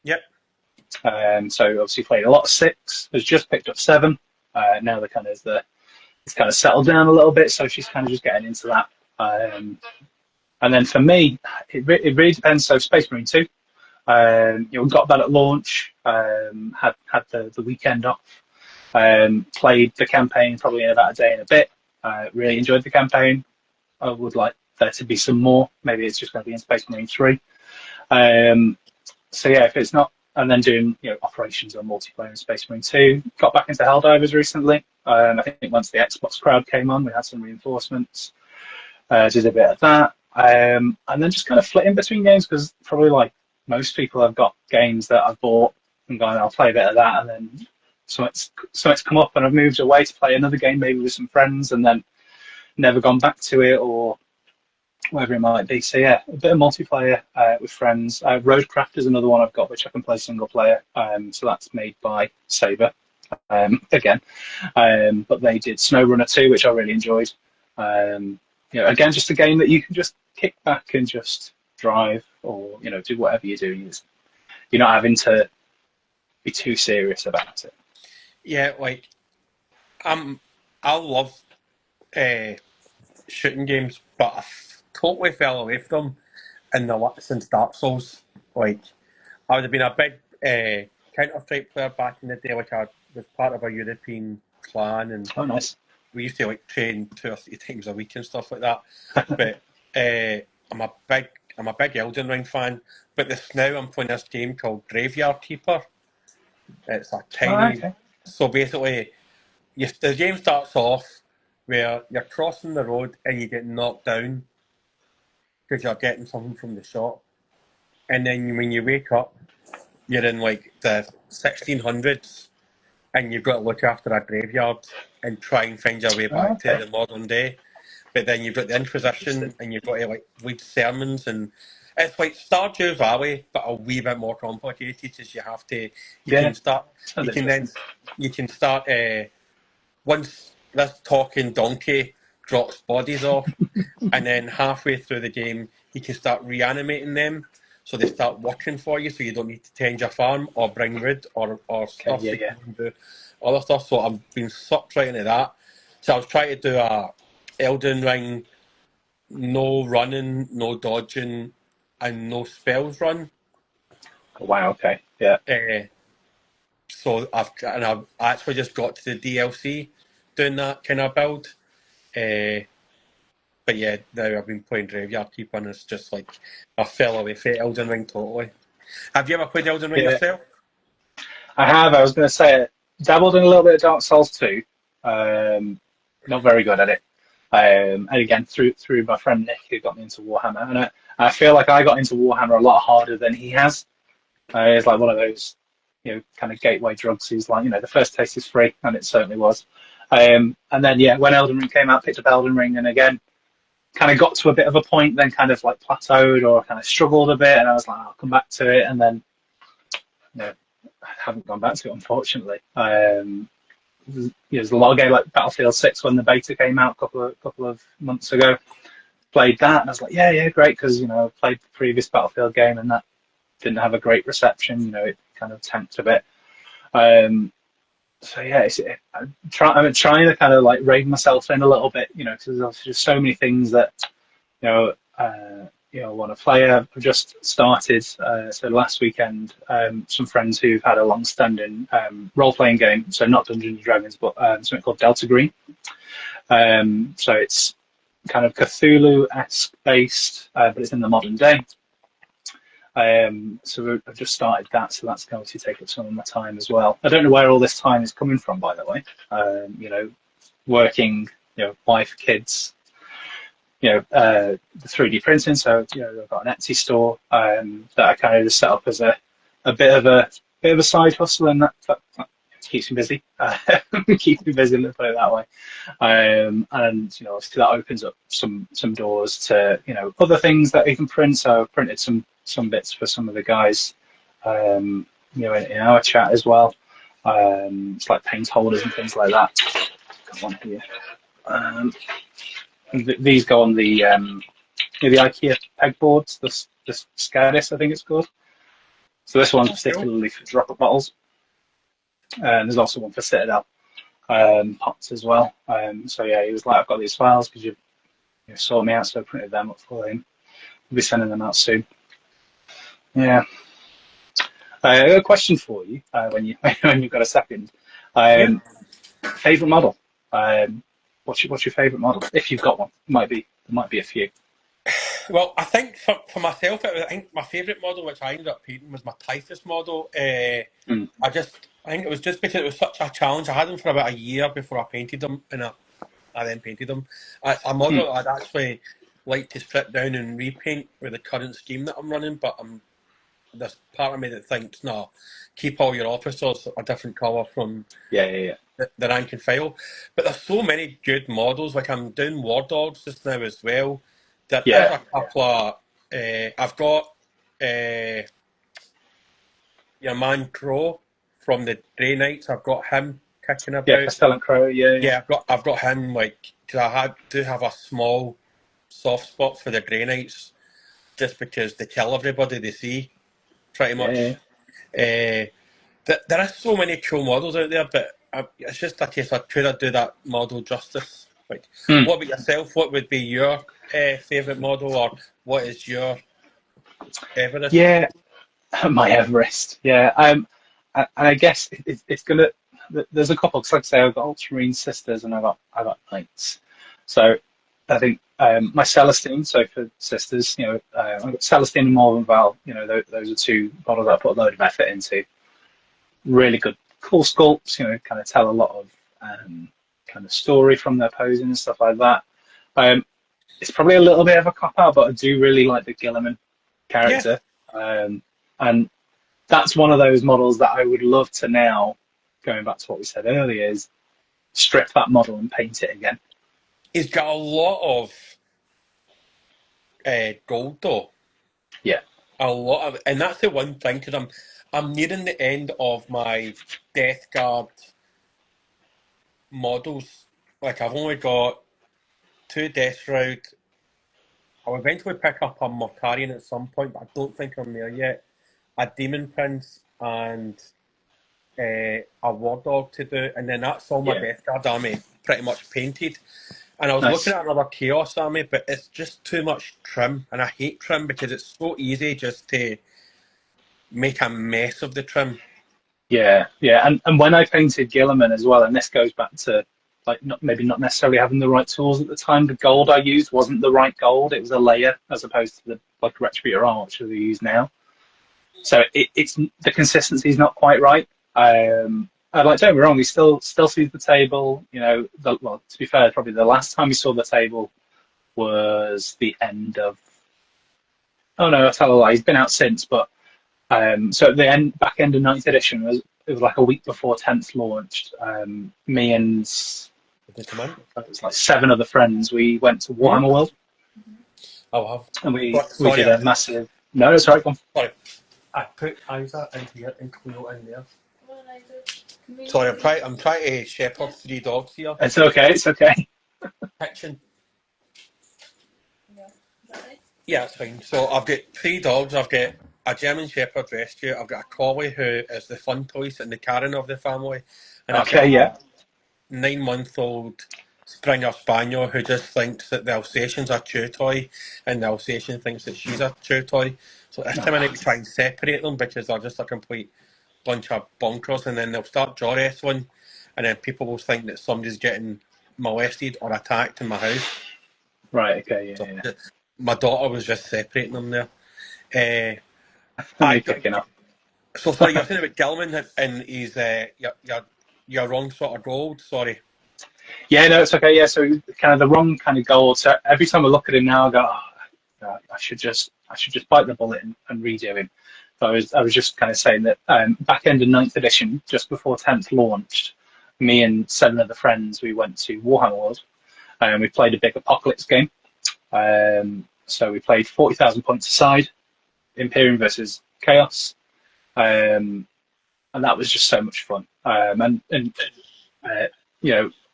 Yep. So obviously played a lot of 6. Has just picked up 7. Now it's kind of settled down a little bit, so she's kind of just getting into that. And then for me, it really depends. So Space Marine 2, we got that at launch. Had the weekend off. Played the campaign probably in about a day and a bit. Really enjoyed the campaign. I would like there to be some more. Maybe it's just going to be in Space Marine 3. So yeah, if it's not, and then doing operations or multiplayer in Space Marine 2. Got back into Helldivers recently. I think once the Xbox crowd came on, we had some reinforcements. Did a bit of that, and then just kind of flitting between games because probably like most people, I've got games that I've bought and gone, I'll play a bit of that, and then something's come up and I've moved away to play another game maybe with some friends, and then never gone back to it or whatever it might be. So yeah, a bit of multiplayer with friends. Roadcraft is another one I've got which I can play single player. So that's made by Saber again, but they did SnowRunner 2, which I really enjoyed. Again, just a game that you can just kick back and just drive or do whatever you're doing. You're not having to be too serious about it. Yeah, like I love shooting games, but I've totally fell away from them since Dark Souls. Like I would have been a big Counter-Strike player back in the day. Like I was part of a European clan, and Oh, nice. we used to like train 2 or 3 times a week and stuff like that. But I'm a big Elden Ring fan. But now I'm playing this game called Graveyard Keeper. It's a Oh, tiny. okay. So basically, the game starts off where you're crossing the road and you get knocked down because you're getting something from the shop, and then when you wake up, you're in like the 1600s, and you've got to look after a graveyard and try and find your way Oh, back to okay. the modern day. But then you've got the Interesting. Inquisition, and you've got to like lead sermons, and it's like Stardew Valley, but a wee bit more complicated. Because you Yeah, can start, sounds you can then, interesting. you can start. Once this talking donkey drops bodies off, and then halfway through the game, you can start reanimating them, so they start working for you, so you don't need to tend your farm or bring wood or Okay, stuff, yeah, so you yeah. can do other stuff. So I've been sucked right into that. So I was trying to do a Elden Ring, no running, no dodging, and no spells run. Oh, wow, okay. Yeah. Uh, I've actually just got to the DLC doing that kind of build. Uh, But yeah, now I've been playing Graveyard Keeper, and it's just like I fell away from Elden Ring totally. Have you ever played Elden Ring Yeah. yourself? I have. I was going to say, dabbled in a little bit of Dark Souls 2. Um, Not very good at it. And again, through my friend Nick, who got me into Warhammer. And I feel like I got into Warhammer a lot harder than he has. It's like one of those, kind of gateway drugs. He's like, the first taste is free, and it certainly was. And then, yeah, when Elden Ring came out, picked up Elden Ring, and again, kind of got to a bit of a point, then kind of like plateaued or kind of struggled a bit, and I was like, I'll come back to it, and then, I haven't gone back to it, unfortunately. There's a lot of games like Battlefield 6 when the beta came out a couple of months ago. Played that, and I was like, yeah, great, because I played the previous Battlefield game, and that didn't have a great reception. It kind of tanked a bit. so yeah, I'm trying to kind of like rein myself in a little bit, because there's just so many things that I want to play. I've just started. So last weekend, some friends who've had a long-standing role-playing game, so not Dungeons and Dragons, but something called Delta Green. So it's kind of Cthulhu-esque based, but it's in the modern day. So I've just started that, so that's going to take up some of my time as well. I don't know where all this time is coming from, by the way. Working, wife, kids, the 3D printing. So I've got an Etsy store that I kind of just set up as a bit of a side hustle, and that keeps me busy. Keeps me busy, let's put it that way. And obviously that opens up some doors to other things that you can print. So I've printed some bits for some of the guys, in our chat as well. It's like paint holders and things like that. Got one here. These go on the IKEA pegboards, the Scadis, I think it's called. So this one's particularly for drop-up bottles. And there's also one for Citadel pots as well. So yeah, he was like, I've got these files because you saw me out, so I printed them up for him. We'll be sending them out soon. Yeah. I got a question for you when you've got a second. Favorite model? What's your favorite model? If you've got one, there might be a few. Well, I think for myself, I think my favourite model, which I ended up painting, was my Typhus model. I think it was just because it was such a challenge. I had them for about a year before I painted them, and I then painted them. A model I'd actually like to strip down and repaint with the current scheme that I'm running, but there's part of me that thinks, no, keep all your officers a different colour from Yeah. the rank and file. But there's so many good models. Like I'm doing War Dogs just now as well. There is a couple of. I've got your man Crow from the Grey Knights. I've got him kicking about. Yeah, Castellan Crow. Yeah. I've got him because do have a small soft spot for the Grey Knights, just because they kill everybody they see, pretty much. Yeah. There are so many cool models out there, but it's just a case of could I do that model justice? Like, what about yourself? What would be your favourite model, or what is your Everest? Yeah, my Everest. Yeah. And I guess it's gonna. There's a couple. Cause like I say, I've got Ultramarine Sisters and I got Knights. So I think my Celestine. So for Sisters, I've got Celestine and Morvenval. Those are two models I put a load of effort into. Really good, cool sculpts. Kind of tell a lot of kind of story from their posing and stuff like that. It's probably a little bit of a cop out, but I do really like the Gilliman character. And that's one of those models that I would love to now, going back to what we said earlier, is strip that model and paint it again. He's got a lot of gold though. Yeah. A lot of, and that's the one thing, because I'm nearing the end of my Death Guard models. Like I've only got 2 Death Shroud. I'll eventually pick up a Mortarian at some point, but I don't think I'm there yet. A Demon Prince and a War Dog to do, and then that's all my Death Guard army pretty much painted. And I was looking at another Chaos army, but it's just too much trim, and I hate trim because it's so easy just to make a mess of the trim. Yeah. And when I painted Gilliman as well, and this goes back to like maybe not necessarily having the right tools at the time. The gold I used wasn't the right gold; it was a layer as opposed to the like Retributor armor which we use now. So it's the consistency is not quite right. Don't get me wrong, we still see the table. To be fair, probably the last time we saw the table was the end of. Oh no, I tell a lie. He's been out since, but so at the back end of 9th edition it was like a week before 10th launched. Me and it was like 7 other friends. We went to Warhammer World. Oh, have. And we did a massive. No, that's right. Go on. Sorry, I put Isa into here and Cleo in there. Sorry, I'm trying to shepherd 3 dogs here. It's okay. It's okay. Kitchen. Yeah, it's fine. So I've got 3 dogs. I've got a German Shepherd rescue. I've got a collie who is the fun toys and the Karen of the family, and I've got Okay, a yeah. 9-month-old Springer Spaniel who just thinks that the Alsatian's a chew toy, and the Alsatian thinks that she's a chew toy. So this time I need to try and separate them because they're just a complete bunch of bonkers, and then they'll start jaw wrestling, and then people will think that somebody's getting molested or attacked in my house. Right. Okay. So Yeah. Yeah. my daughter was just separating them there. Uh, Me I picking up. so sorry, you're saying about Gilman and he's your wrong sort of gold. Sorry. Yeah. No, it's okay. Yeah. So kind of the wrong kind of goal. So every time I look at him now, I go, oh, I should just bite the bullet and redo him. So I was just kind of saying that back end of ninth edition, just before 10th launched, me and 7 other friends, we went to Warhammer World and we played a big apocalypse game. So we played 40,000 points aside, Imperium versus Chaos, and that was just so much fun. And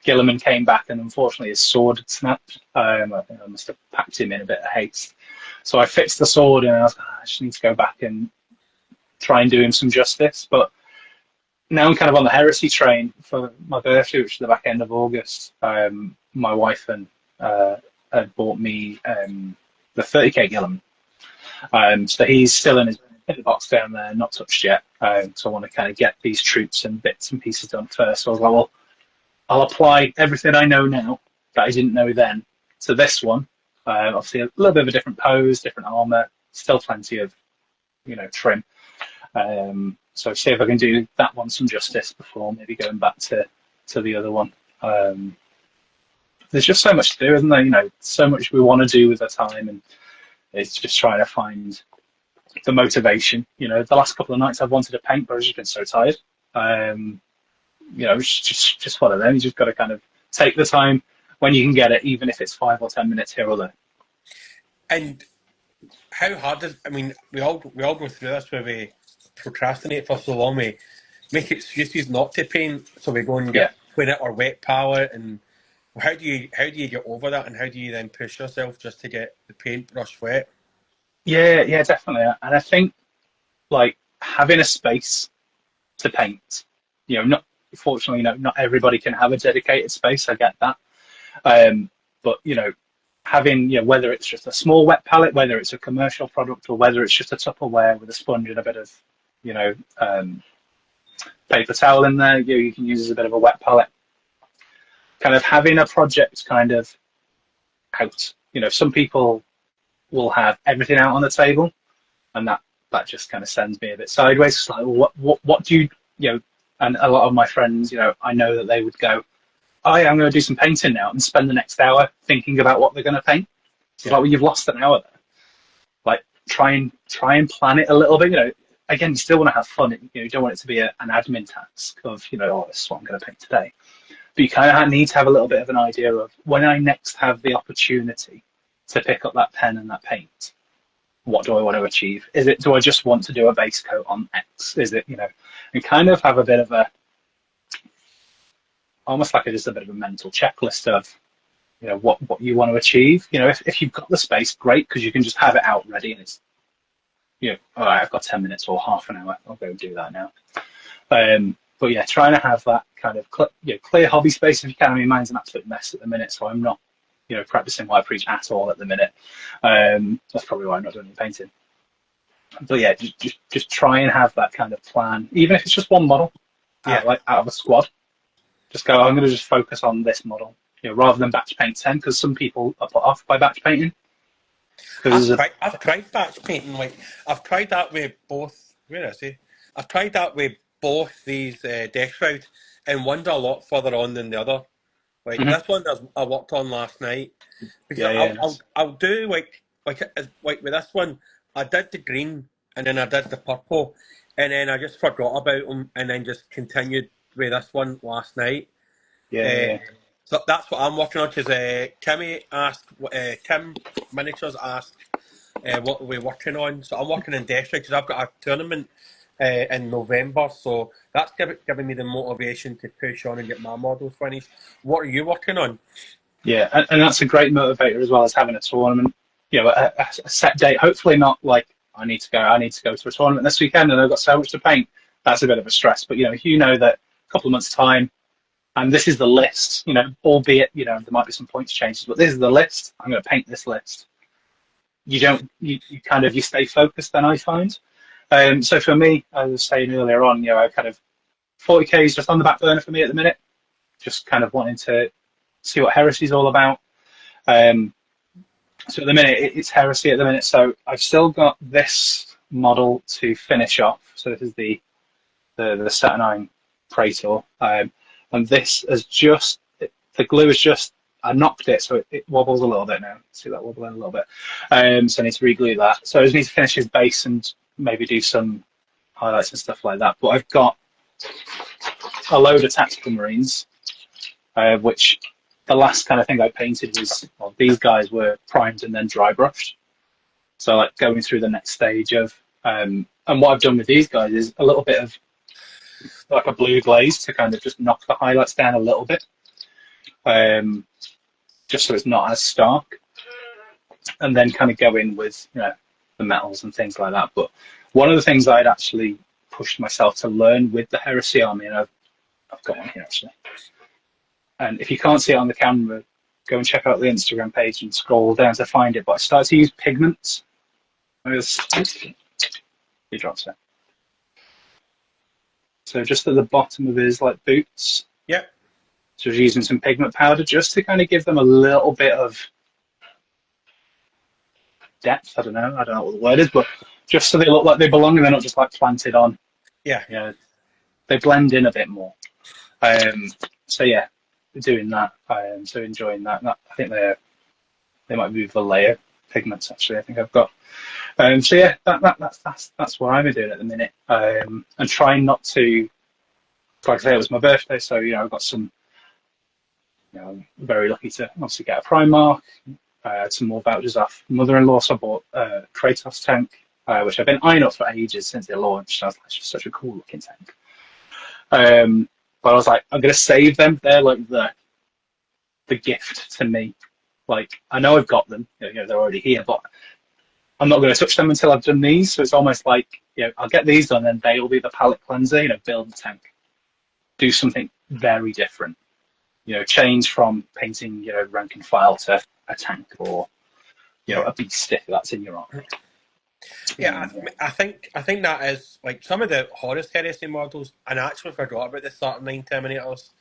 Gilliman came back, and unfortunately his sword had snapped. I think I must have packed him in a bit of haste. So I fixed the sword, and I was like, I just need to go back and try and do him some justice. But now I'm kind of on the heresy train for my birthday, which is the back end of August. My wife and had bought me the 30k Gilliman. So he's still in the box down there, not touched yet. So I want to kind of get these troops and bits and pieces done first. So I was like, well, I'll apply everything I know now that I didn't know then to this one. Obviously, a little bit of a different pose, different armor, still plenty of trim. So see if I can do that one some justice before maybe going back to the other one. There's just so much to do, isn't there? So much we want to do with our time, and it's just trying to find the motivation. The last couple of nights I've wanted to paint, but I've just been so tired. It's just one of them. You just got to kind of take the time when you can get it, even if it's 5 or 10 minutes here or there. And how hard is? I mean, we all go through this where we procrastinate for so long. We make excuses not to paint, so we go and get clean it or wet palette. And how do you get over that? And how do you then push yourself just to get the paintbrush wet? Yeah, definitely. And I think like having a space to paint. Fortunately, not everybody can have a dedicated space. I get that. But having whether it's just a small wet palette, whether it's a commercial product, or whether it's just a Tupperware with a sponge and a bit of paper towel in there, you can use as a bit of a wet palette. Kind of having a project kind of out. Some people will have everything out on the table, and that just kind of sends me a bit sideways. It's like, what do you And a lot of my friends, I know that they would go, oh yeah, I'm going to do some painting now, and spend the next hour thinking about what they're going to paint. It's like, well, you've lost an hour there. Like, try and plan it a little bit. Again, you still want to have fun. You don't want it to be an admin task of, oh, this is what I'm going to paint today. But you kind of need to have a little bit of an idea of when I next have the opportunity to pick up that pen and that paint, what do I want to achieve? Do I just want to do a base coat on X? Is it, and kind of have a bit of almost like just a bit of a mental checklist of, what you want to achieve. If you've got the space, great, because you can just have it out ready, and it's, all right, I've got 10 minutes or half an hour, I'll go and do that now. But yeah, trying to have that kind of clear hobby space if you can. I mean, mine's an absolute mess at the minute, so I'm not, practicing what I preach at all at the minute. That's probably why I'm not doing any painting. But yeah, just try and have that kind of plan, even if it's just one model, out of a squad. Just go, I'm going to just focus on this model, rather than batch paint 10, because some people are put off by batch painting. I've tried batch painting. Like, I've tried that with both. Where is he? I've tried that with both these deck shrouds, and one's a lot further on than the other. Like this one I worked on last night, because I'll do like with this one, I did the green and then I did the purple, and then I just forgot about them and then just continued with this one last night. So that's what I'm working on, because Kimmy asked, Kim Miniatures asked what we're working on. So I'm working in Destry because I've got a tournament in November, so that's giving me the motivation to push on and get my models finished. What are you working on? Yeah, and that's a great motivator as well as having a tournament. A set date. Hopefully not like I need to go to a tournament this weekend, and I've got so much to paint. That's a bit of a stress. But if you know that a couple of months time, and this is the list, albeit there might be some points changes, but this is the list. I'm going to paint this list. You stay focused. Then I find. So for me, as I was saying earlier on, I kind of 40k is just on the back burner for me at the minute. Just kind of wanting to see what Heresy is all about. So at the minute, it's Heresy at the minute. So I've still got this model to finish off. So this is the Saturnine Praetor. And this has the glue is just, I knocked it, so it wobbles a little bit now. See that wobbling a little bit. So I need to re-glue that. So I just need to finish his base and maybe do some highlights and stuff like that. But I've got a load of Tactical Marines, which the last kind of thing I painted was, these guys were primed and then dry brushed. So like going through the next stage of, and what I've done with these guys is a little bit of like a blue glaze to kind of just knock the highlights down a little bit, just so it's not as stark, and then kind of go in with the metals and things like that. But one of the things I'd actually pushed myself to learn with the Heresy army, and I've got one here actually, and if you can't see it on the camera, go and check out the Instagram page and scroll down to find it. But I started to use pigments. He drops it. So just at the bottom of his boots. Yep. So using some pigment powder just to kind of give them a little bit of depth. I don't know what the word is, but just so they look like they belong and they're not just planted on. Yeah. They blend in a bit more. So yeah, doing that. So enjoying that. I think they might be Vallejo pigments actually. I think I've got. So yeah, that's what I'm doing at the minute. And trying not to, like I say, it was my birthday, so I've got some. I'm very lucky to obviously get a Primarch. I had some more vouchers off mother-in-law, so I bought a Kratos tank, which I've been eyeing up for ages since it launched. I was like, it's just such a cool looking tank. But I was like, I'm gonna save them. They're like the gift to me. Like I know I've got them, they're already here, but I'm not going to touch them until I've done these. So it's almost like, I'll get these done, and they'll be the palette cleanser. Build the tank, do something very different. Change from painting, rank and file to a tank or, a beast if that's in your army. Yeah, I think that is like some of the Horus Heresy models, and I actually forgot about the Saturnine Terminators.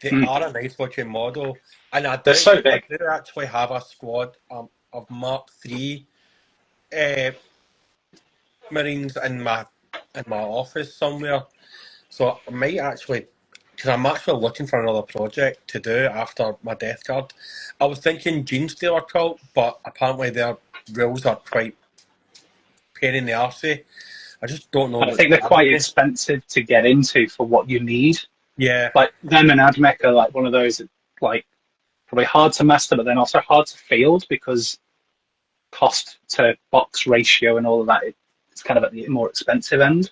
They are a nice looking model, and They're so big. I do actually have a squad of Mark III Marines in my office somewhere. So I might actually, because I'm actually looking for another project to do after my Death Guard. I was thinking Genestealer Cult, but apparently their rules are quite pain in the arsey. I just don't know. I think they're quite expensive to get into for what you need. Yeah. Like them and Admech are one of those probably hard to master, but then also hard to field because cost to box ratio and all of that, it's kind of at the more expensive end.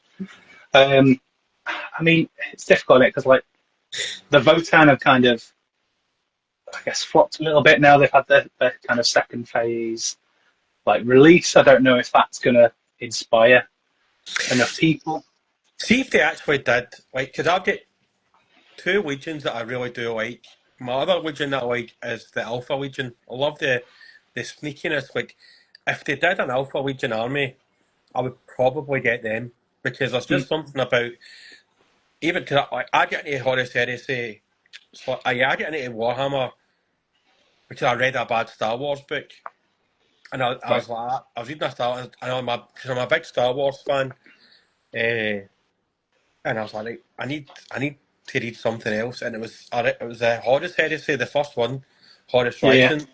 I mean, it's difficult because the Votan have kind of, I guess, flopped a little bit now. They've had their kind of second phase release. I don't know if that's going to inspire enough people. See if they actually did, because I've got two legions that I really do like. My other legion that I like is the Alpha Legion. I love the sneakiness. If they did an Alpha Legion army, I would probably get them because there's just something about, even because I get into Horus Heresy, so I get into Warhammer because I read a bad Star Wars book, and I was like, I was reading a Star Wars, and I'm a big Star Wars fan, and I was like, I need to read something else, and it was Horus Heresy, the first one, Horus Rising,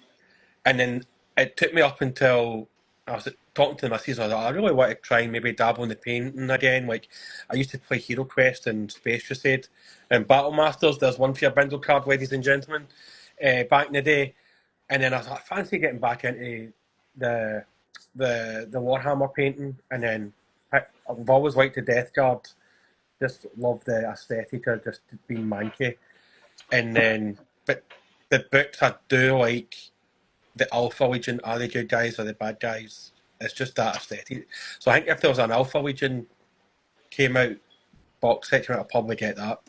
and then it took me up until I was talking to my season. I was like, I really want to try and maybe dabble in the painting again. I used to play Hero Quest and Space Crusade and Battle Masters. There's one for your bindle card, ladies and gentlemen, back in the day. And then I was like, I fancy getting back into the Warhammer painting. And then I've always liked the Death Guard. Just love the aesthetic of just being manky. And then, but the books I do like, the Alpha Legion, are they good guys or the bad guys? It's just that aesthetic. So I think if there was an Alpha Legion came out, box set came out, I'd probably get that.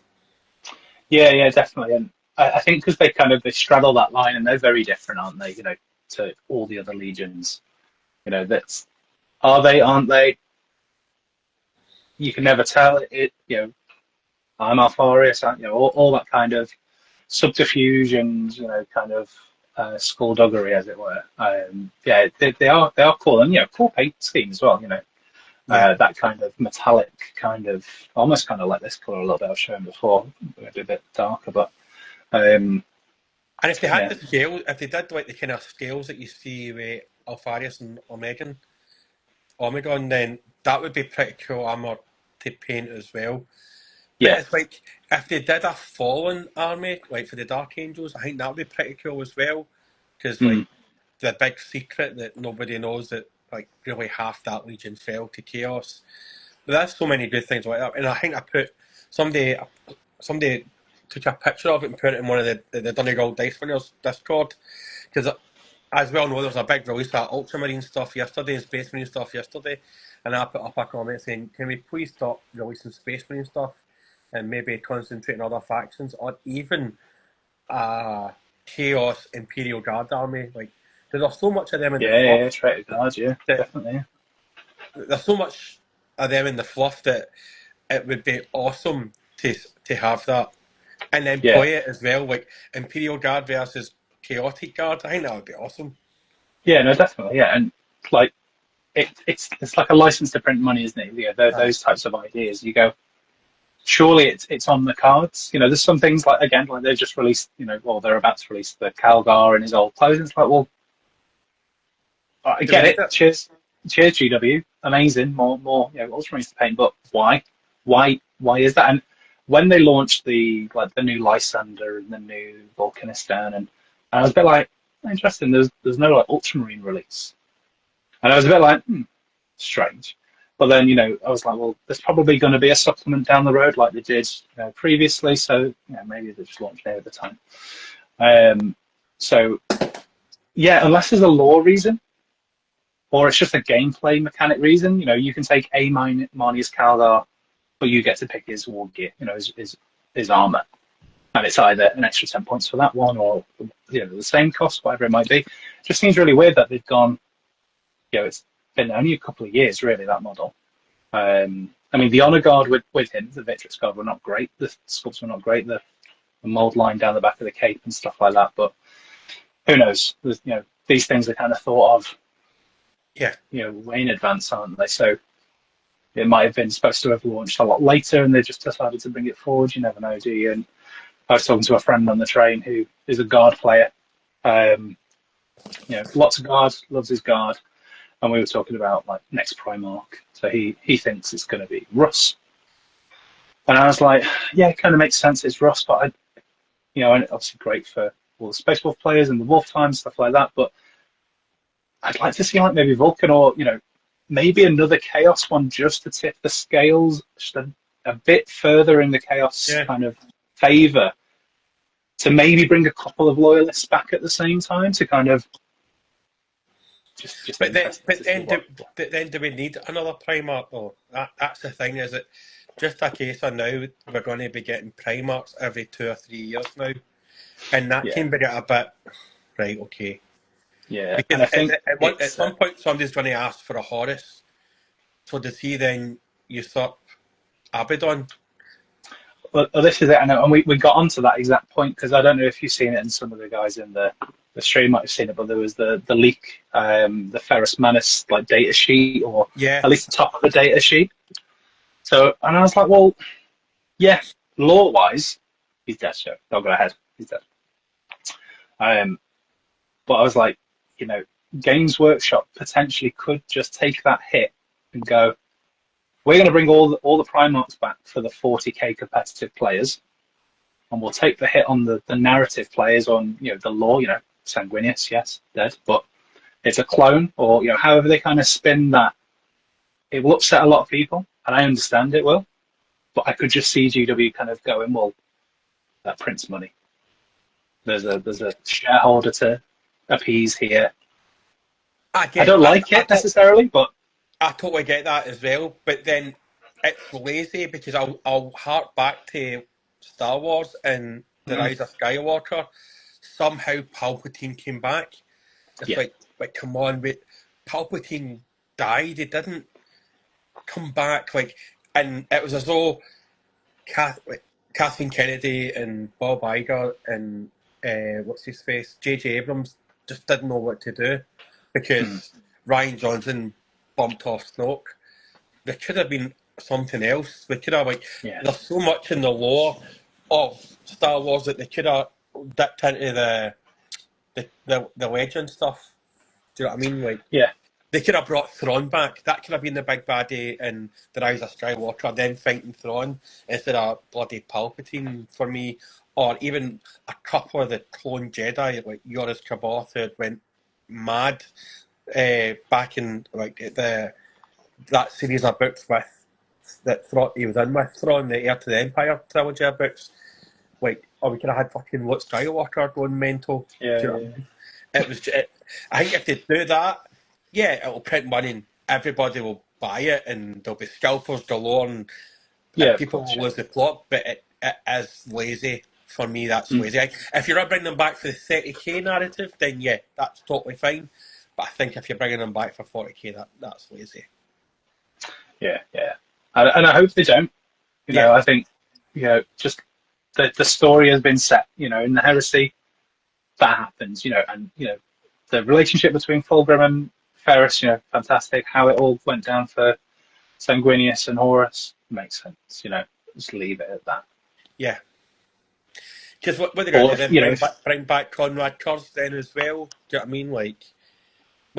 Yeah, definitely. And I think because they straddle that line, and they're very different, aren't they? To all the other legions. That's are they, aren't they? You can never tell. I'm Alfarius, all that kind of subterfuge and kind of skullduggery, as it were. Yeah, they are cool, and cool paint scheme as well. Yeah. That kind of metallic kind of almost kind of like this color a little bit I've shown before, maybe a bit darker, but um, And if they had yeah, the scale, if they did like the kind of scales that you see with Alfarius and Omegon, then that would be pretty cool armor to paint as well. But yeah, it's like if they did a fallen army, like for the Dark Angels, I think that would be pretty cool as well. Because like mm, the big secret that nobody knows that like really half that legion fell to chaos. But there's so many good things like that, and I think I put somebody took a picture of it and put it in one of the Donegal Dice Winners Discord because as well know, there was a big release of Ultramarine stuff yesterday and Space Marine stuff yesterday, and I put up a comment saying, "Can we please stop releasing Space Marine stuff and maybe concentrate on other factions, or even a Chaos Imperial Guard army? Like, there's so much of them in the yeah, fluff traitor guards, yeah, that definitely, yeah. there's so much of them in the fluff that it would be awesome to have that and then Yeah, play it as well, like Imperial Guard versus Chaotic Guard. I think that would be awesome. yeah, no, definitely, yeah, and like it's like a license to print money, isn't it? Yeah, Aye. those types of ideas. You go, surely it's on the cards. There's some things like again, like they've just released, or they're about to release the Calgar in his old clothes. It's like, well, I Do we get need it. it? Cheers, GW. Amazing. More, Ultramarines to paint. But why is that? And when they launched the new Lysander and the new Volcanistan, and I was a bit like, interesting. There's no like Ultramarine release, and I was a bit like, strange. But then, I was like, well, there's probably going to be a supplement down the road, like they did previously. So, maybe they just launched there at the time. So, yeah, unless there's a lore reason, or it's just a gameplay mechanic reason. You can take a Marnius Kaldar, but you get to pick his war gear, his armor, and it's either an extra 10 points for that one, or the same cost, whatever it might be. It just seems really weird that they've gone. It's been only a couple of years, really, that model. I mean, the honor guard with him, the Victrix guard, were not great. The sculpts were not great. The mold line down the back of the cape and stuff like that. But who knows? These things are kind of thought of Yeah. way in advance, aren't they? So it might have been supposed to have launched a lot later, and they just decided to bring it forward. You never know, do you? And I was talking to a friend on the train who is a guard player. Lots of guard, loves his guard, and we were talking about like next Primarch. So he thinks it's going to be Russ, and I was like, yeah, it kind of makes sense. It's Russ, but and obviously great for all the Space Wolf players and the Wolf Time stuff like that. But I'd like to see like maybe Vulcan or maybe another Chaos one just to tip the scales just a bit further in the Chaos Yeah. kind of favor, to maybe bring a couple of loyalists back at the same time to kind of just But then, interesting to see what. then do we need another Primarch though? That's the thing. Is it just a case of now we're going to be getting Primarchs every 2 or 3 years now, and that Yeah, can be a bit right. Okay, yeah, because and I think at it's some point somebody's going to ask for a Horus. So does he then usurp Abaddon? well, this is it. I know, and we got onto that exact point because I don't know if you've seen it, and some of the guys in the stream might have seen it, but there was the leak, the Ferrus Manus like data sheet, or Yeah. at least the top of the data sheet. So, and I was like, well, yeah, lore wise, he's dead. So don't go ahead, he's dead. But I was like, Games Workshop potentially could just take that hit and go, we're going to bring all the Primarchs back for the 40k competitive players, and we'll take the hit on the narrative players on the lore. Sanguinius, yes, dead, but it's a clone, or however they kind of spin that. It will upset a lot of people, and I understand it will. But I could just see GW kind of going, well, that prints money. There's a shareholder to appease here. I I get, don't like it necessarily, but I totally get that as well. But then it's lazy because I'll hark back to Star Wars and the mm, Rise of Skywalker. Somehow Palpatine came back. It's yeah, like come on, but Palpatine died. He didn't come back. And it was as though Kathleen Kennedy and Bob Iger and what's his face, J.J. Abrams just didn't know what to do mm, because Ryan Johnson bumped off Snoke. There could have been something else. They could have yeah, there's so much in the lore of Star Wars that they could have dipped into the legend stuff. Do you know what I mean? yeah, They could have brought Thrawn back. That could have been the big baddie in The Rise of Skywalker, then fighting Thrawn instead of bloody Palpatine for me. Or even a couple of the clone Jedi, like Yoris Kaboth, who went mad back in that series of books he was in with Thrawn, the Heir to the Empire trilogy of books. Or we could have had fucking Luke Skywalker going mental. yeah, Do you know what I mean? I think if they do that, yeah, it'll print money and everybody will buy it and there'll be scalpers galore and yeah, of people course, will yeah. lose the plot, but it is lazy. For me, that's Mm, lazy. If you're not bringing them back for the 30k narrative, then yeah, that's totally fine. But I think if you're bringing them back for 40k, that's lazy. yeah, yeah. And I hope they don't. Yeah, I think, just the story has been set. In the heresy, that happens. And the relationship between Fulgrim and Ferris, fantastic. How it all went down for Sanguinius and Horus makes sense. Just leave it at that. yeah. Because what they're going Or to do if then bring back Conrad Kurz then as well. Do you know what I mean?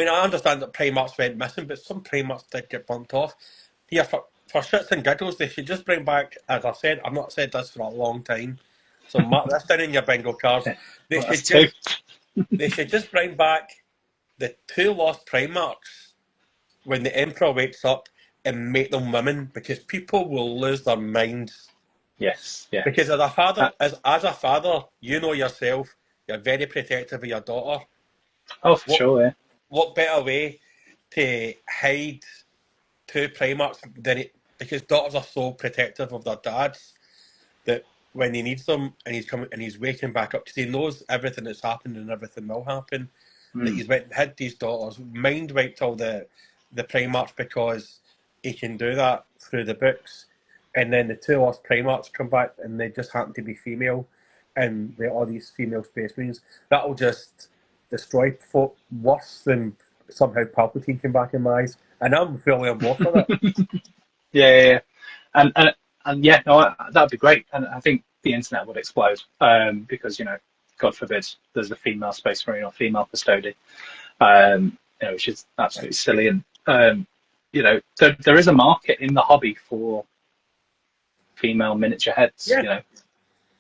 I understand that Primarchs went missing, but some Primarchs did get bumped off. Yeah, for shits and giggles, they should just bring back, as I've said, I've not said this for a long time, so mark this down in your bingo cards. They well, that's should two. just they should just bring back the two lost Primarchs when the Emperor wakes up and make them women, because people will lose their minds. Yes, yeah. Because as a Uh, father, as a father, you know yourself, you're very protective of your daughter. oh, for What sure, yeah. what better way to hide two Primarchs because daughters are so protective of their dads that when he needs them and he's coming and he's waking back up because he knows everything that's happened and everything will happen, that Mm, he's went and hid these daughters, mind wiped all the Primarchs because he can do that through the books, and then the two lost Primarchs come back and they just happen to be female, and they're all these female space marines. That'll just destroy folk worse than somehow Palpatine came back in my eyes, and I'm fully on board for that. yeah, yeah, yeah. And yeah, no, that'd be great. And I think the internet would explode because God forbid, there's a female space marine or female custodian, which is absolutely silly. And there is a market in the hobby for female miniature heads. Yeah,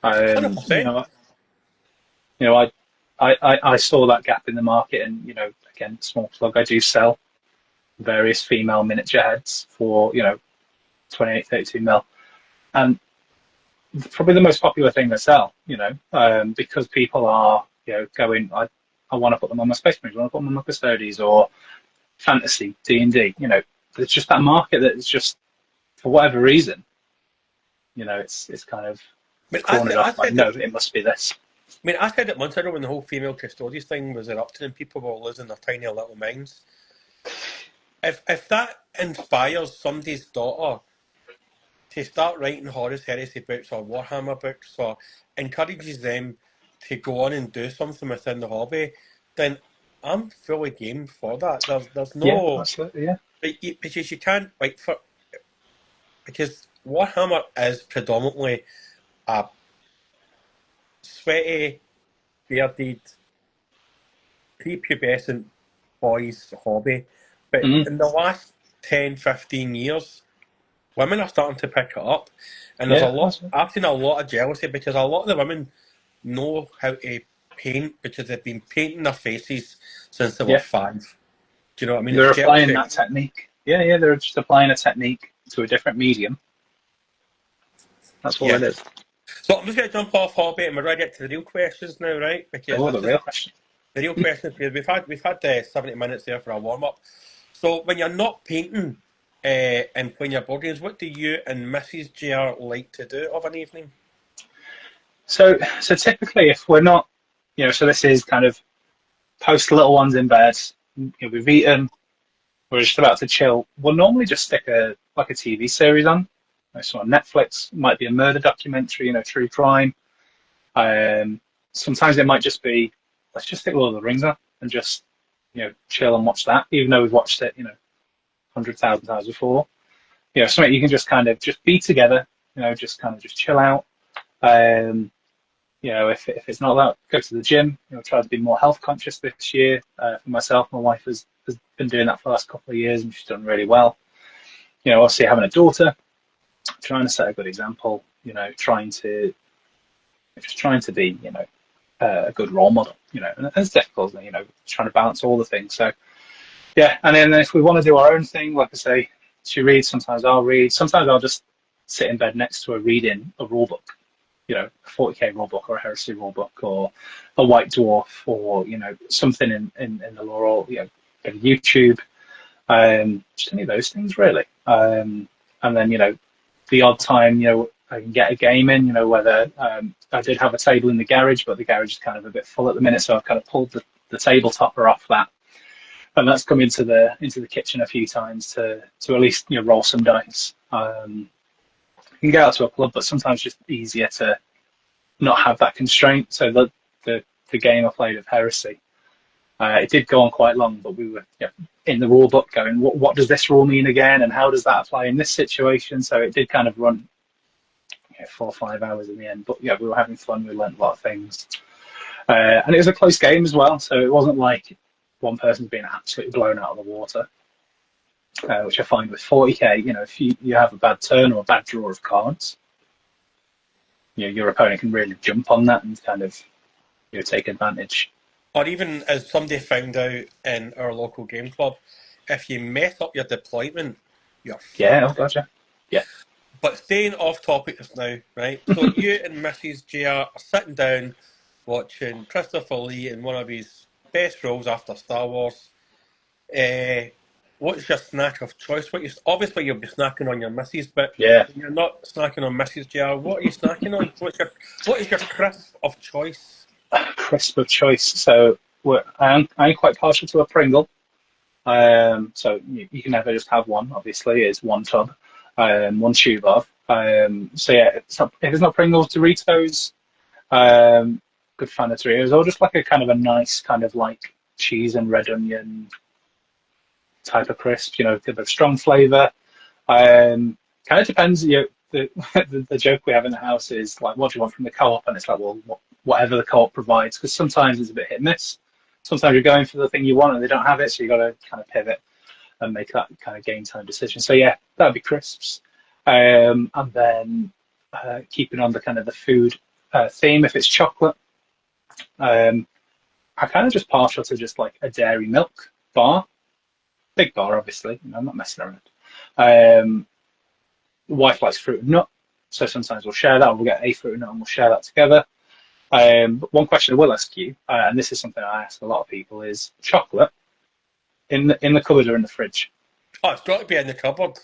100%. You know, I, I saw that gap in the market, and again, small plug, I do sell various female miniature heads for 28, 32 mil, and probably the most popular thing to sell. Because people are going, I want to put them on my space marines, I want to put them on my custodies or fantasy D&D. There's just that market that is just, for whatever reason, it's kind of cornered I off. Like, said no, that. it must be this. I said it months ago when the whole female custodies thing was erupting and people were losing their tiny little minds. If that inspires somebody's daughter to start writing Horus Heresy books or Warhammer books, or encourages them to go on and do something within the hobby, then I'm fully game for that. There's Yeah, no absolutely. Yeah. because you can't because Warhammer is predominantly a sweaty, bearded, prepubescent boys' hobby. But Mhm. in the last 10, 15 years, women are starting to pick it up. And Yeah, that's I've seen a lot of jealousy because a lot of the women know how to paint because they've been painting their faces since they were yeah. 5. Do you know what I mean? They're It's applying jealousy. that technique. Yeah, yeah. They're just applying a technique to a different medium. That's all Yeah. it is. So I'm just going to jump off hobby and we're ready to get to the real questions now, right? Oh, the real question. the real question for you, we've had 70 minutes there for a warm up. So when you're not painting and playing your board games, what do you and Mrs. JR like to do of an evening? So typically, if we're not, so this is kind of post little ones in bed. We've eaten, we're just about to chill. We'll normally just stick a TV series on. So on Netflix, it might be a murder documentary, true crime. Sometimes it might just be, let's just stick Lord of the Rings on and just, chill and watch that, even though we've watched it, 100,000 times before. Something you can just kind of just be together, just kind of just chill out. If it's not that, go to the gym. Try to be more health conscious this year. For myself, my wife has been doing that for the last couple of years, and she's done really well. Obviously having a daughter, trying to set a good example. Trying to be, a good role model. And it's difficult, trying to balance all the things. So yeah, and then if we want to do our own thing, like I say, she reads. Sometimes I'll read. Sometimes I'll just sit in bed next to her reading a rule book. A 40k rulebook or a heresy rulebook or a white dwarf or something in the lore or YouTube, just any of those things really. And then the odd time I can get a game in. Whether I did have a table in the garage, but the garage is kind of a bit full at the minute, so I've kind of pulled the table topper off that, and that's come into the kitchen a few times to at least roll some dice. You can get out to a club, but sometimes it's just easier to not have that constraint. So the game I played of Heresy, it did go on quite long, but we were in the rule book going, what does this rule mean again, and how does that apply in this situation? So it did kind of run 4 or 5 hours in the end. But we were having fun. We learned a lot of things, and it was a close game as well. So it wasn't like one person's being absolutely blown out of the water. Which I find with 40k, if you have a bad turn or a bad draw of cards, your opponent can really jump on that and kind of take advantage. Or even as somebody found out in our local game club, if you mess up your deployment, you're yeah, oh gotcha. Yeah. But staying off topic just now, right? So you and Mrs. JR are sitting down watching Christopher Lee in one of his best roles after Star Wars. What's your snack of choice? Obviously you'll be snacking on your missus, but yeah, when you're not snacking on Mrs. JR, what are you snacking on? What is your crisp of choice? Crisp of choice. So I'm quite partial to a Pringle. So you can never just have one. Obviously, it's one tub, one tube of. So yeah, if it's not Pringles, Doritos. Good fan of Doritos, or just like a kind of a nice kind of like cheese and red onion type of crisp, a bit of strong flavour. Kind of depends. The joke we have in the house is like, what do you want from the co-op? And it's like, well, whatever the co-op provides, because sometimes it's a bit hit and miss. Sometimes you're going for the thing you want and they don't have it, so you got to kind of pivot and make that kind of game time decision. So yeah, that'd be crisps. And then keeping on the kind of the food theme, if it's chocolate, I kind of just partial to just like a dairy milk bar. Big bar, obviously. I'm not messing around. Wife likes fruit and nut, so sometimes we'll share that. We'll get a fruit and nut and we'll share that together. But one question I will ask you, and this is something I ask a lot of people, is chocolate in the cupboard or in the fridge? Oh, it's got to be in the cupboard.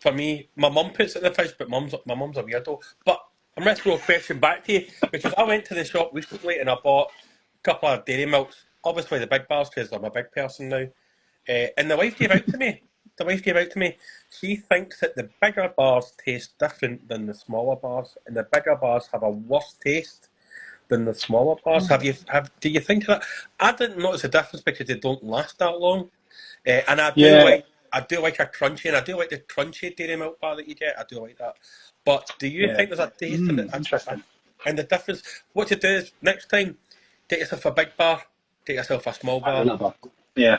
For me, my mum puts it in the fridge, but my mum's a weirdo. But I'm going to throw a question back to you, because I went to the shop recently and I bought a couple of dairy milks. Obviously the big bars, because I'm a big person now. And the wife gave out to me. She thinks that the bigger bars taste different than the smaller bars, and the bigger bars have a worse taste than the smaller bars. Do you think that? I didn't notice a difference because they don't last that long. And I do like a crunchy, and I do like the crunchy dairy milk bar that you get. I do like that. But do you think there's a taste in it? Interesting. And the difference, what you do is next time, get yourself a big bar, get yourself a small bar. Yeah.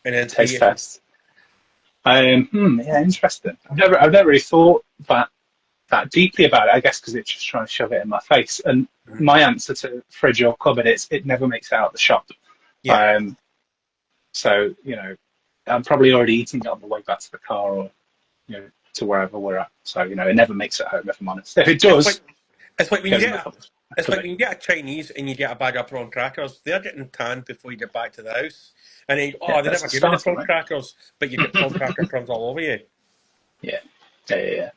And then taste test. Yeah, interesting. I've never really thought that deeply about it. I guess because it's just trying to shove it in my face. And my answer to fridge or cupboard is it never makes it out of the shop. Yeah. So I'm probably already eating it on the way back to the car or to wherever we're at. So it never makes it home, if I'm honest. If it does, it's like when It's like Absolutely. when you get a Chinese and you get a bag of prawn crackers, they're getting tanned before you get back to the house. And then, Yeah, oh, they that's never a give me the starter, prawn right? crackers, but you get prawn cracker crumbs all over you. Yeah.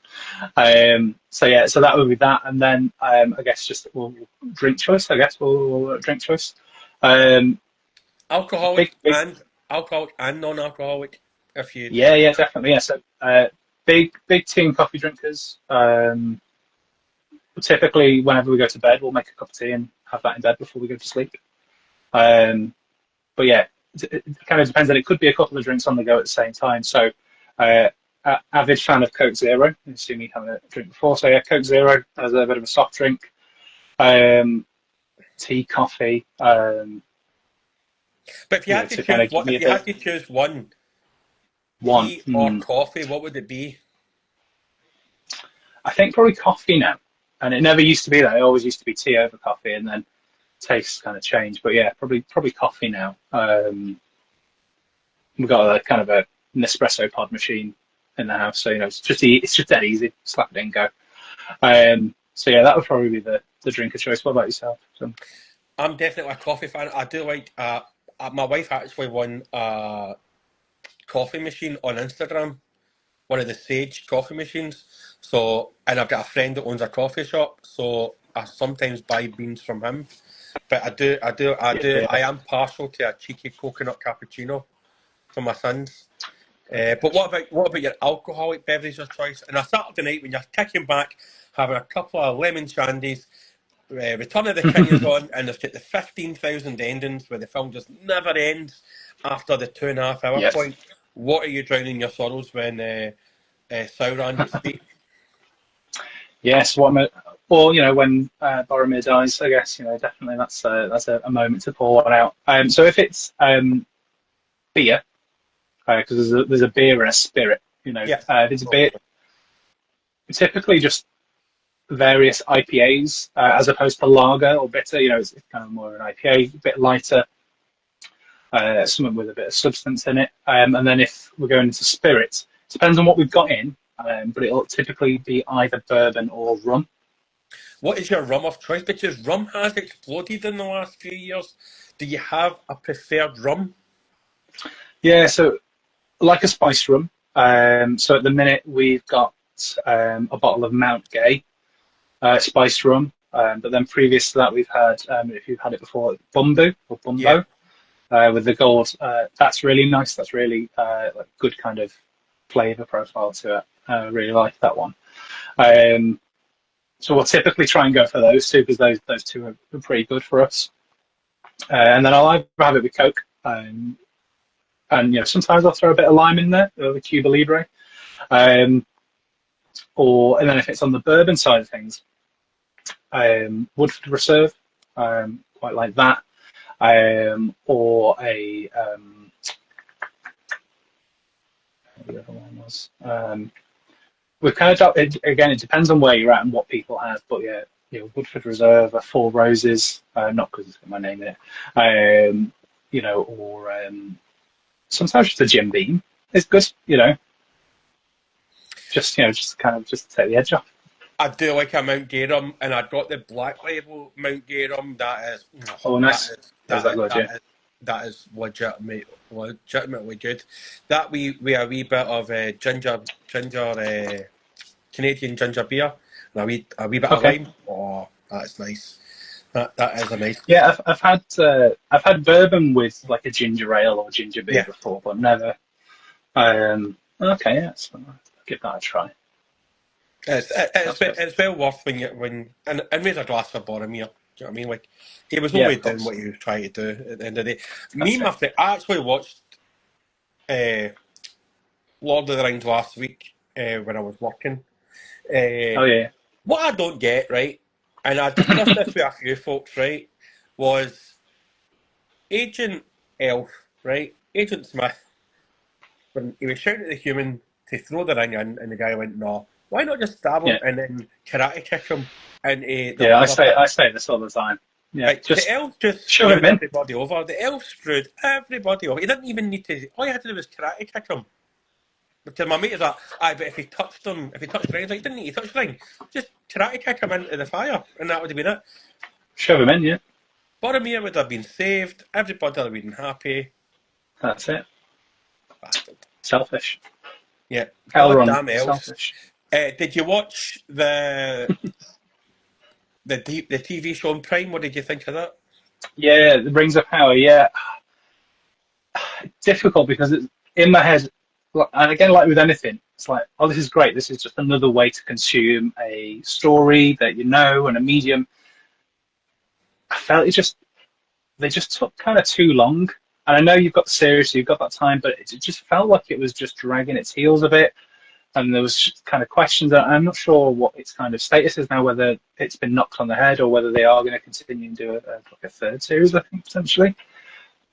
So yeah, so that would be that, and then I guess just drink choice. I guess we'll drink choice. Um, big, Alcoholic big, and alcoholic and non-alcoholic. If you, yeah, definitely. Yeah. So big tea and coffee drinkers. Typically, whenever we go to bed, we'll make a cup of tea and have that in bed before we go to sleep. Um, but yeah, it kind of depends. And it could be a couple of drinks on the go at the same time. So, uh, avid fan of Coke Zero. You've seen me having a drink before. So yeah, Coke Zero as a bit of a soft drink. Um, tea, coffee. but if you had to To kind choose of give what, me if a you had bit. to choose one, One. tea or coffee, what would it be? I think probably coffee now. And it never used to be that. It always used to be tea over coffee, and then tastes kind of change. But yeah, probably coffee now. We've got a kind of a Nespresso pod machine in the house, so it's just that easy. Slap it in, go. So yeah, that would probably be the drink of choice. What about yourself? So, I'm definitely a coffee fan. I do like. My wife actually won a coffee machine on Instagram, one of the Sage coffee machines. So, and I've got a friend that owns a coffee shop, so I sometimes buy beans from him. But yeah, I am partial to a cheeky coconut cappuccino for my sons. But what about your alcoholic beverage of choice? And a Saturday night when you're kicking back, having a couple of lemon shandies, Return of the King is on, and they've got the 15,000 endings where the film just never ends after the 2.5 hour yes, point. What are you drowning your sorrows when Sauron speaks? yes. Or when Boromir dies, I guess definitely that's a moment to pour one out. So if it's beer, because there's a beer and a spirit. Yes. If it's a beer, typically just various IPAs as opposed to lager or bitter. It's kind of more of an IPA, a bit lighter, something with a bit of substance in it. And then if we're going into spirits, it depends on what we've got in, but it'll typically be either bourbon or rum. What is your rum of choice? Because rum has exploded in the last few years. Do you have a preferred rum? Yeah, so like a spice rum. So at the minute we've got a bottle of Mount Gay spice rum. But then previous to that, we've had, if you've had it before, Bumbu or Yeah. Bumbo with the gold. That's really nice. That's really like good kind of flavor profile to it. I really like that one. Um, so we'll typically try and go for those two because those two are pretty good for us. And then I'll either have it with Coke, and sometimes I'll throw a bit of lime in there, the Cuba Libre. Um, and then if it's on the bourbon side of things, Woodford Reserve, quite like that. Or the other one was. We've kind of again. It depends on where you're at and what people have, but yeah, Woodford Reserve, Four Roses, not because it's got my name in it, or sometimes just a Jim Beam is good. Just kind of just to take the edge off. I do like a Mount Gay rum, and I got the black label Mount Gay rum. That is, Oh, that nice. is, Is that that is, good? that Yeah. is, that is legitimately good. That we a wee bit of ginger, Canadian ginger beer, and a wee bit of Okay. lime. Oh, that's nice. That is a nice. Yeah, I've had bourbon with like a ginger ale or ginger beer Yeah, before, but never. Okay, yeah, so I'll give that a try. That's good. it's well worth and raise a glass for Boromir. Do you know what I mean? Like he was Yeah, only of doing course. what he was trying to do at the end of the day. Me, That's and my it. friend, I actually watched uh, Lord of the Rings last week when I was working. Oh Uh, yeah, what I don't get, right, and I discussed this with a few folks, right, was Agent Elf, right, Agent Smith, when he was shouting at the human to throw the ring in, and the guy went, "No, why not just stab him yeah, and then karate kick him into the yeah. I lava say pit?" I say this all the time. Yeah, Right, the just elf just shove him screwed in. everybody over. The elf screwed everybody over. He didn't even need to. All he had to do was karate kick him. Because my mate is like, aye, but if he touched him, if he touched the ring, he's like, didn't he touch the ring? Just karate kick him into the fire, and that would have been it. Shove him in, yeah. Boromir would have been saved, everybody would have been happy. That's it. Bastard. Selfish. Yeah, Elrond, goddamn elves. selfish. Did you watch the TV show on Prime? What did you think of that? Yeah, the Rings of Power. Yeah, difficult because it's in my head, and again, like with anything, it's like, oh, this is great. This is just another way to consume a story that you know and a medium. I felt they just took kind of too long. And I know you've got the series, so you've got that time, but it just felt like it was just dragging its heels a bit. And there was kind of questions that I'm not sure what its kind of status is now, whether it's been knocked on the head or whether they are going to continue and do like a third series, I think, potentially.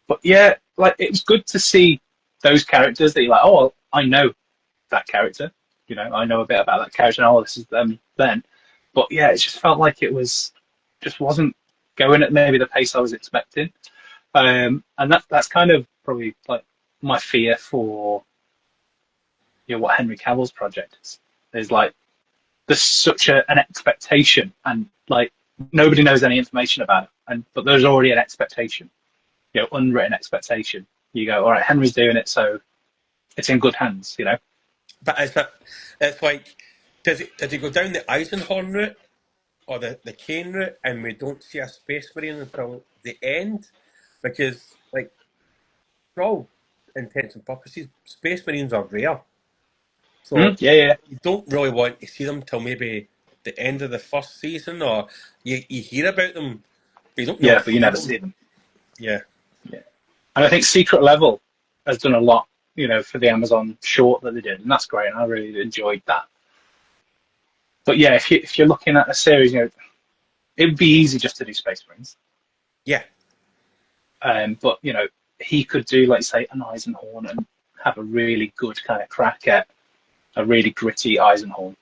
But yeah, like it was good to see those characters that you're like, oh, well, I know that character. You know, I know a bit about that character, and oh, this is them then. But yeah, it just felt like it was just wasn't going at maybe the pace I was expecting. And that's kind of probably like my fear for what Henry Cavill's project is. There's like there's such an expectation, and like nobody knows any information about it, but there's already an expectation, unwritten expectation. You go, all right, Henry's doing it, so it's in good hands, But it's like, does it go down the Eisenhorn route or the Kane route, and we don't see a Space Marine until the end? Because, like, for all intents and purposes, Space Marines are rare. So Yeah. you don't really want to see them till maybe the end of the first season, or you hear about them, but you don't really Yeah, but you see never them. see them. Yeah. Yeah. And I think Secret Level has done a lot, for the Amazon short that they did, and that's great. And I really enjoyed that. But yeah, if you're looking at a series, it would be easy just to do Space Marines. Yeah. But he could do, like, say, an Eisenhorn and have a really good kind of crack at a really gritty Eisenhorn.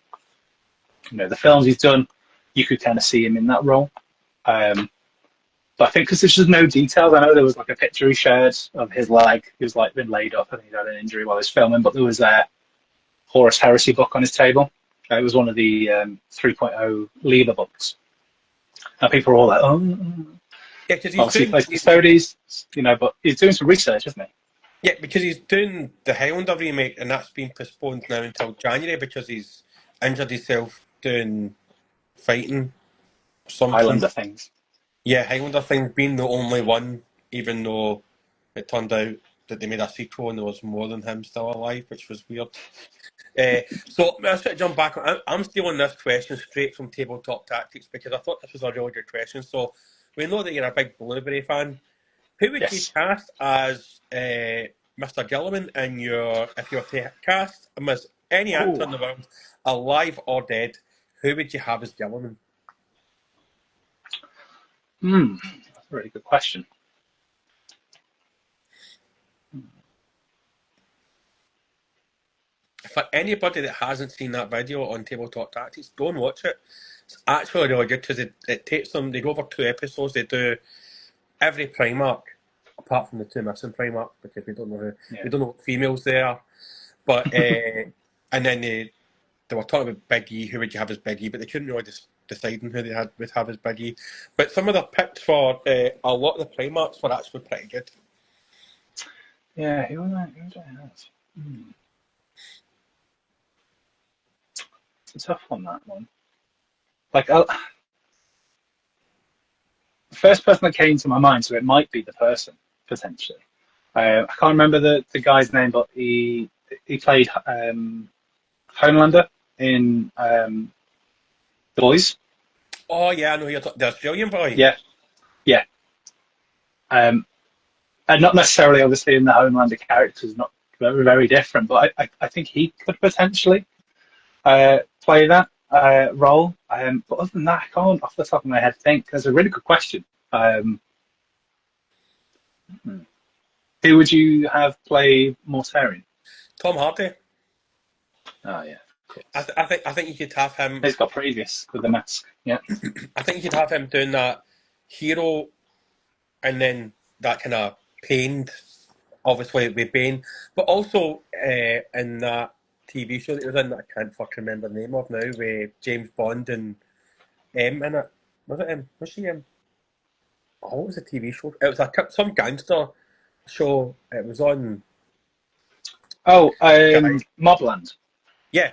The films he's done, you could kind of see him in that role. But I think because there's just no details. I know there was like a picture he shared of his leg. He was like been laid up and he'd had an injury while he was filming. But there was a Horus Heresy book on his table. It was one of the 3.0 Liber books. And people were all like, oh. Yeah, because Obviously, he plays custodies, but he's doing some research, isn't he? Yeah, because he's doing the Highlander remake, and that's been postponed now until January because he's injured himself doing fighting something. Highlander things. Yeah, Highlander things being the only one, even though it turned out that they made a sequel and there was more than him still alive, which was weird. So let's jump back. I'm stealing this question straight from Tabletop Tactics because I thought this was a really good question. So we know that you're a big Blueberry fan. Who would you cast as Mr. Gilliman in if you were to cast him as any actor in the world, alive or dead? Who would you have as Gilliman? That's a really good question. For anybody that hasn't seen that video on Tabletop Tactics, go and watch it. It's actually really good because it takes them. They go over 2 episodes. They do every Primarch apart from the 2 missing Primarchs because we don't know we don't know what females they are. But and then they were talking about Big E. Who would you have as Big E? But they couldn't really decide on who they would have as Big E. But some of the picks for a lot of the Primarchs were actually pretty good. Yeah, who would I have? It's a tough one, that one. Like, the first person that came to my mind, so it might be the person, potentially. I can't remember the guy's name, but he played Homelander in The Boys. Oh, yeah, I know you're the Australian boy. Yeah. And not necessarily, obviously, in the Homelander characters, not very, very different, but I think he could potentially play that role. But other than that, I can't, off the top of my head, think. That's a really good question. Who would you have play Mortarion? Tom Hardy. Oh, yeah. I think you could have him. He's got previous with the mask. Yeah. I think you could have him doing that hero, and then that kind of pained, obviously with Bane, but also in that TV show that he was in that I can't fucking remember the name of now, with James Bond and M in it. Was it M? Was she M? Oh, what was the TV show? It was some gangster show. It was on Oh, Sky. Mobland. Yeah,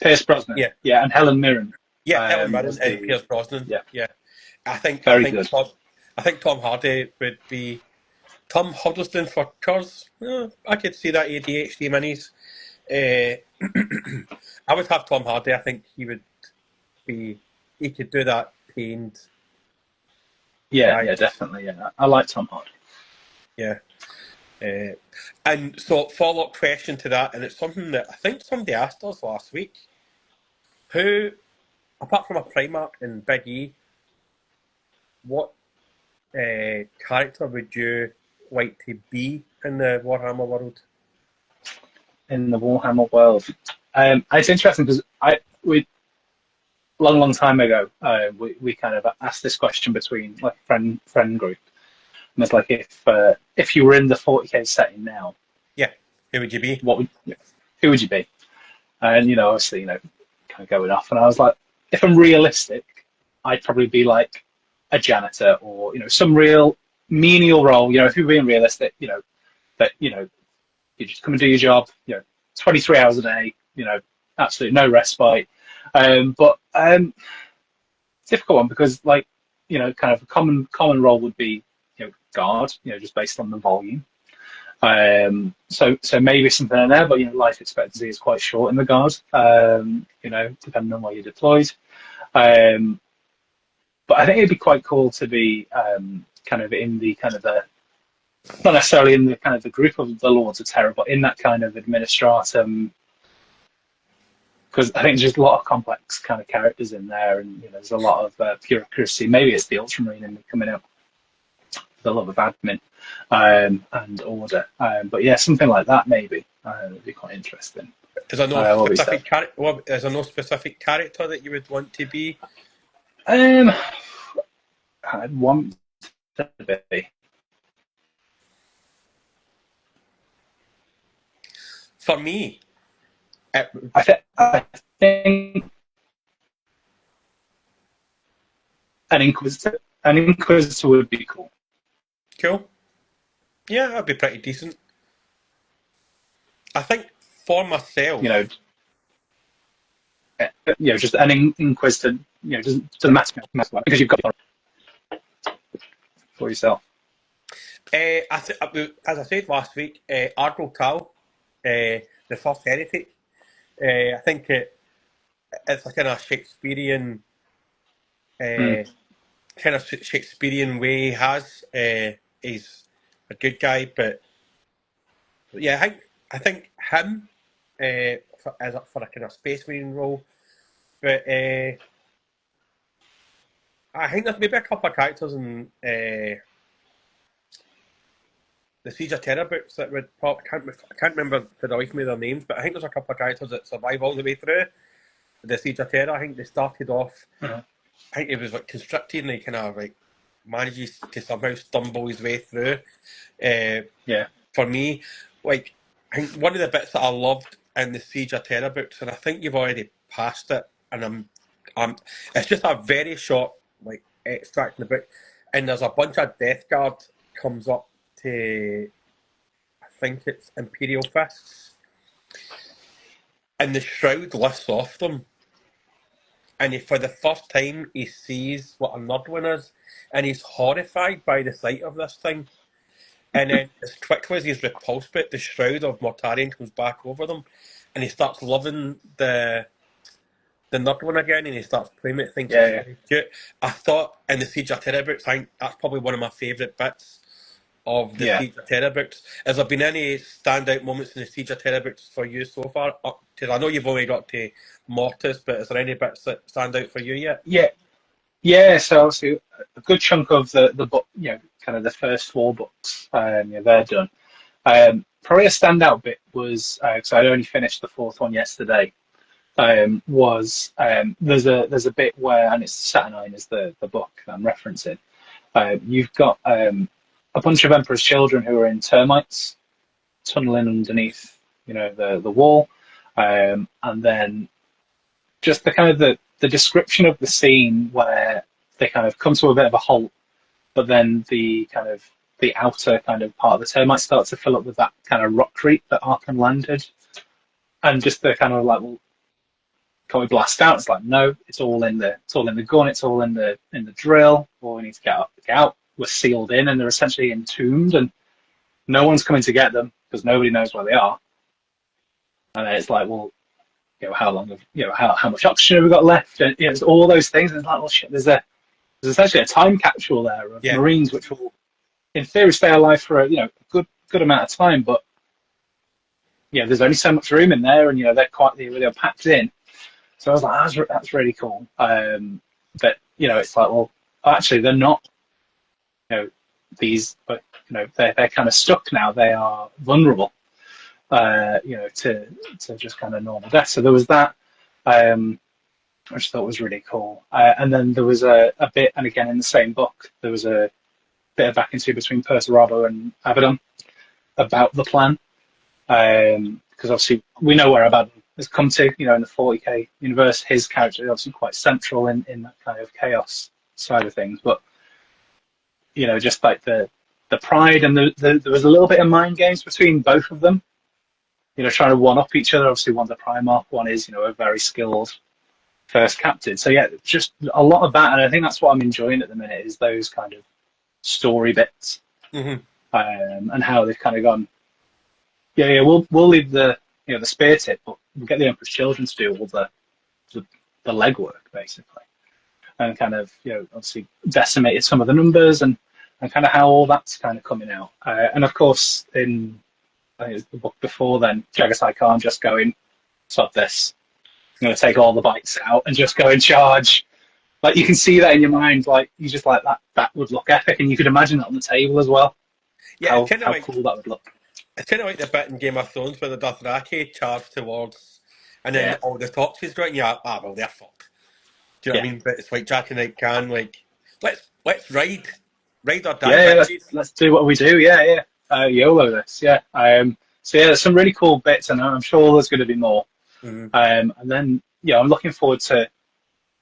Pierce Brosnan. yeah, Yeah, and Helen Mirren yeah. Helen Mirren was and the Pierce Brosnan. yeah, Yeah, I think I very think good. Tom, I think Tom Hardy would be Tom Huddleston for Curs. I could see that ADHD minis. I would have Tom Hardy. I think he would be. He could do that pained Yeah, guy. yeah, definitely. Yeah, I like Tom Hardy. Yeah. Uh, and so, follow up question to that, and it's something that I think somebody asked us last week. Who, apart from a Primarch and Big E, what character would you like to be in the Warhammer world? In the Warhammer world. It's interesting because we long time ago we kind of asked this question between like friend group, and it's like if you were in the 40k setting now, Yeah, who would you be? who would you be? And obviously kind of going off, and I was like, if I'm realistic, I'd probably be like a janitor or some real menial role. If you're being realistic, that you just come and do your job, 23 hours a day, absolutely no respite. But difficult one because kind of a common role would be, guard, just based on the volume. So maybe something in there, but life expectancy is quite short in the guard, depending on where you're deployed. But I think it'd be quite cool to be kind of in the kind of the not necessarily in the kind of the group of the Lords of Terror, but in that kind of administratum, because I think there's just a lot of complex kind of characters in there, and there's a lot of bureaucracy. Maybe it's the Ultramarine in me coming out with a lot of admin and order. But yeah, something like that maybe would be quite interesting. Is there no specific character? Well, is there no specific character that you would want to be? I'd want to be. For me, I think an Inquisitor would be cool. Cool. Yeah, that'd be pretty decent. I think for myself, just an Inquisitor, doesn't matter because you've got for yourself. as I said last week, Ardal Tal, the first heretic. I think it's a kind of Shakespearean, kind of Shakespearean way he has. He's a good guy, but yeah, I think him for a kind of Space Marine role. But I think there's maybe a couple of characters in the Siege of Terror books that would pop. I can't remember for the life of me their names, but I think there's a couple of characters that survive all the way through the Siege of Terror. I think they started off. I think it was like constricted, and he kind of like manages to somehow stumble his way through. For me, like I think one of the bits that I loved in the Siege of Terror books, and I think you've already passed it, and it's just a very short like extract in the book, and there's a bunch of Death Guard comes up to, I think it's Imperial Fists, and the shroud lifts off them, and for the first time he sees what a Nerdwin is, and he's horrified by the sight of this thing. And then as quickly as he's repulsed by it, the shroud of Mortarion comes back over them, and he starts loving the Nerdwin again, and he starts playing it, thinking it's very cute. I thought in the Siege of Terror books, I think that's probably one of my favourite bits of the Siege of Terror books. Has there been any standout moments in the Siege of Terror books for you so far? Because I know you've only got to Mortis, but is there any bits that stand out for you yet? Yeah. So obviously a good chunk of the book, kind of the first 4 books, they're done. Probably a standout bit was because I'd only finished the 4th one yesterday. There's a bit where, and it's Saturnine is the book that I'm referencing. You've got a bunch of Emperor's children who are in termites, tunneling underneath, the wall. And then just the kind of the description of the scene where they kind of come to a bit of a halt, but then the outer kind of part of the termite starts to fill up with that kind of rockcrete that Arkham landed, and just the kind of like, well, can we blast out? It's like, no, it's all in the gun, it's all in the drill. Well, we need to get out. We're sealed in, and they're essentially entombed, and no one's coming to get them because nobody knows where they are. And then it's like, well, how long have how much oxygen have we got left? And it's all those things. And it's like, well, shit, there's essentially a time capsule there of Marines which will, in theory, stay alive for a good amount of time, but there's only so much room in there, and they're packed in. So I was like, that's really cool. But it's like, well, actually, they're not. These, but they're kind of stuck now. They are vulnerable. To just kind of normal death. So there was that, which I thought was really cool. And then there was a bit, and again in the same book, there was a bit of back and forth between Perturabo and Abaddon about the plan. Because obviously we know where Abaddon has come to, in the 40k universe. His character is obviously quite central in that kind of chaos side of things. But, just like the pride, and there was a little bit of mind games between both of them. Trying to one-up each other. Obviously, one's a Primarch, one is, a very skilled first captain. So, just a lot of that. And I think that's what I'm enjoying at the minute, is those kind of story bits. Mm-hmm. And how they've kind of gone, we'll leave the spear tip, but we'll get the Emperor's Children to do all the legwork, basically. And kind of, obviously decimated some of the numbers, and kind of how all that's kind of coming out. And, of course, I think it was the book before then, Jagatai Khan just going, stop this. I'm going to take all the bikes out and just go and charge. Like, you can see that in your mind. Like, you just like, that would look epic. And you could imagine that on the table as well. Yeah, how cool that would look. It's kind of like the bit in Game of Thrones where the Dothraki charge towards, and then all the torches go out, and you're like, well, they're fucked. Do you know what I mean? But it's like Jack and Knight Khan, like, let's ride or die. Let's do what we do. YOLO this. So there's some really cool bits, and I'm sure there's going to be more. Mm-hmm. And then I'm looking forward to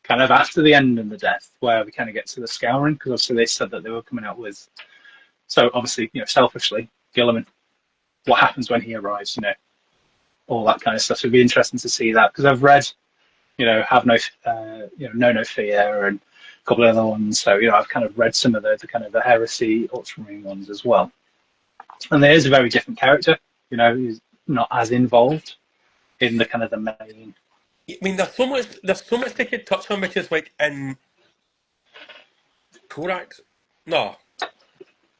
kind of after the end and the death, where we kind of get to the scouring, because obviously they said that they were coming out with. So obviously, selfishly, Gilliman, what happens when he arrives? All that kind of stuff. So it'd be interesting to see that, because I've read, Have No, Know No Fear, and a couple of other ones. So I've kind of read some of the kind of the Heresy Ultramarine ones as well. And there is a very different character. He's not as involved in the kind of the main. I mean, there's so much they could touch on, which is like in Korax. No,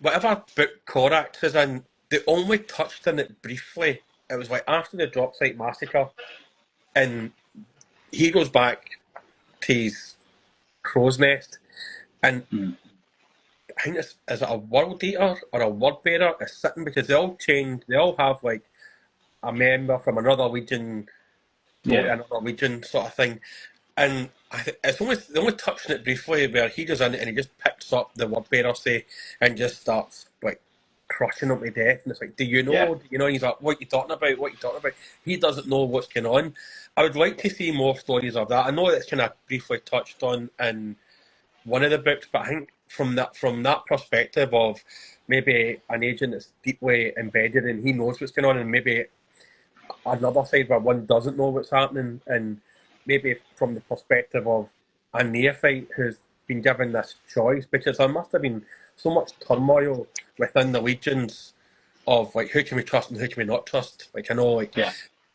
whatever book Korax is in, they only touched on it briefly. It was like after the drop site massacre, and he goes back to his crow's nest, and I think is it a world eater or a word bearer is sitting, because they all change. They all have like a member from another region, another region sort of thing. And it's almost they only touching it briefly, where he goes in and he just picks up the word bearer, say, and just starts like crushing him to death. And it's like, do you know? Yeah. Do you know? And he's like, what are you talking about? What are you talking about? He doesn't know what's going on. I would like to see more stories of that. I know it's kind of briefly touched on in one of the books, but I think from that perspective of maybe an agent that's deeply embedded and he knows what's going on, and maybe another side where one doesn't know what's happening, and maybe from the perspective of a neophyte who's been given this choice, because there must have been so much turmoil within the legions of like, who can we trust and who can we not trust. Like, I know, like,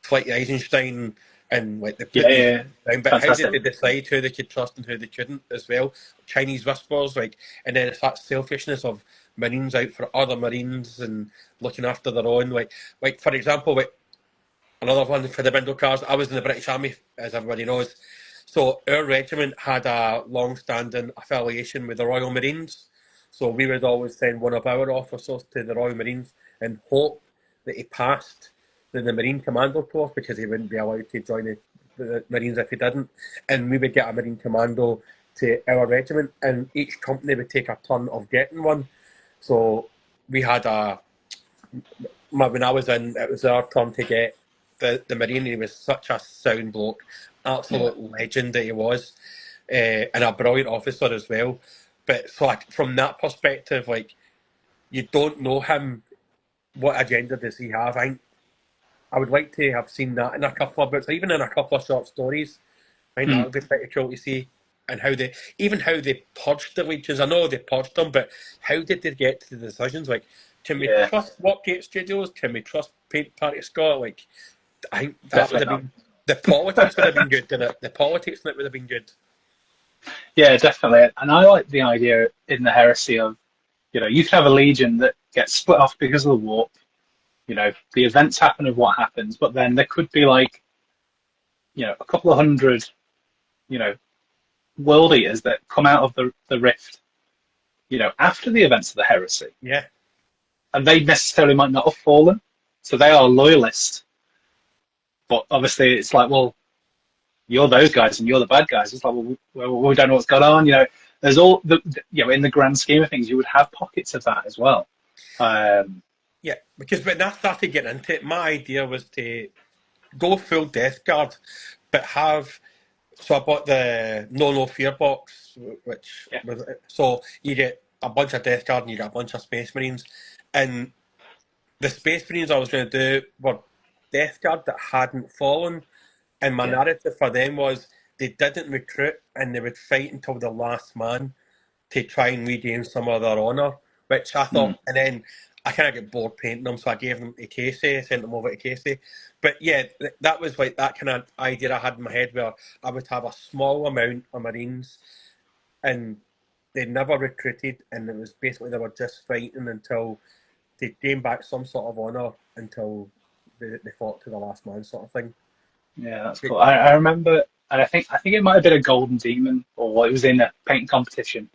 Flight Eisenstein and like the down, but how did they decide who they could trust and who they couldn't as well? Chinese whispers, like, and then it's that selfishness of Marines out for other Marines and looking after their own. Like for example, like another one for the Bindle cars. I was in the British Army, as everybody knows. So our regiment had a long-standing affiliation with the Royal Marines. So we would always send one of our officers to the Royal Marines and hope that he passed the Marine Commando course, because he wouldn't be allowed to join the Marines if he didn't. And we would get a Marine Commando to our regiment, and each company would take a turn of getting one. So we had when I was in, it was our turn to get the Marine. He was such a sound bloke, Yeah. absolute legend that he was, and a brilliant officer as well. But so from that perspective, like you don't know him. What agenda does he have? I would like to have seen that in a couple of books, even in a couple of short stories. I think that Mm. would be pretty cool to see. And how they purged the leeches. I know they purged them, but how did they get to the decisions? Like, can we Yeah, trust Watgate Studios? Can we trust Paint Party Scott? Like, I think that would have definitely not. been the politics would have been good in it. The politics in it would have been good. Yeah, definitely. And I like the idea in the heresy of, you can have a legion that gets split off because of the warp. The events happen of what happens, but then there could be like, a couple of hundred, you know, world eaters that come out of the rift, after the events of the heresy. Yeah, And they necessarily might not have fallen. So they are loyalists. But obviously it's like, well, you're those guys and you're the bad guys. It's like, well, we don't know what's going on. There's all in the grand scheme of things, you would have pockets of that as well. yeah. Because when I started getting into it, my idea was to go full Death Guard, but have. So I bought the No Fear box, which Yeah. was so you get a bunch of Death Guard and you get a bunch of Space Marines, and the Space Marines I was going to do were Death Guard that hadn't fallen, and my Yeah. narrative for them was they didn't recruit and they would fight until the last man to try and regain some of their honour, which I Mm. thought, and then I kind of get bored painting them, so I gave them to Casey, sent them over to Casey. But yeah, that was like that kind of idea I had in my head where I would have a small amount of Marines and they never recruited, and it was basically they were just fighting until they gained back some sort of honour until they fought to the last man, sort of thing. Yeah, that's cool. I remember, and I think it might have been a Golden Demon, or it was in a painting competition,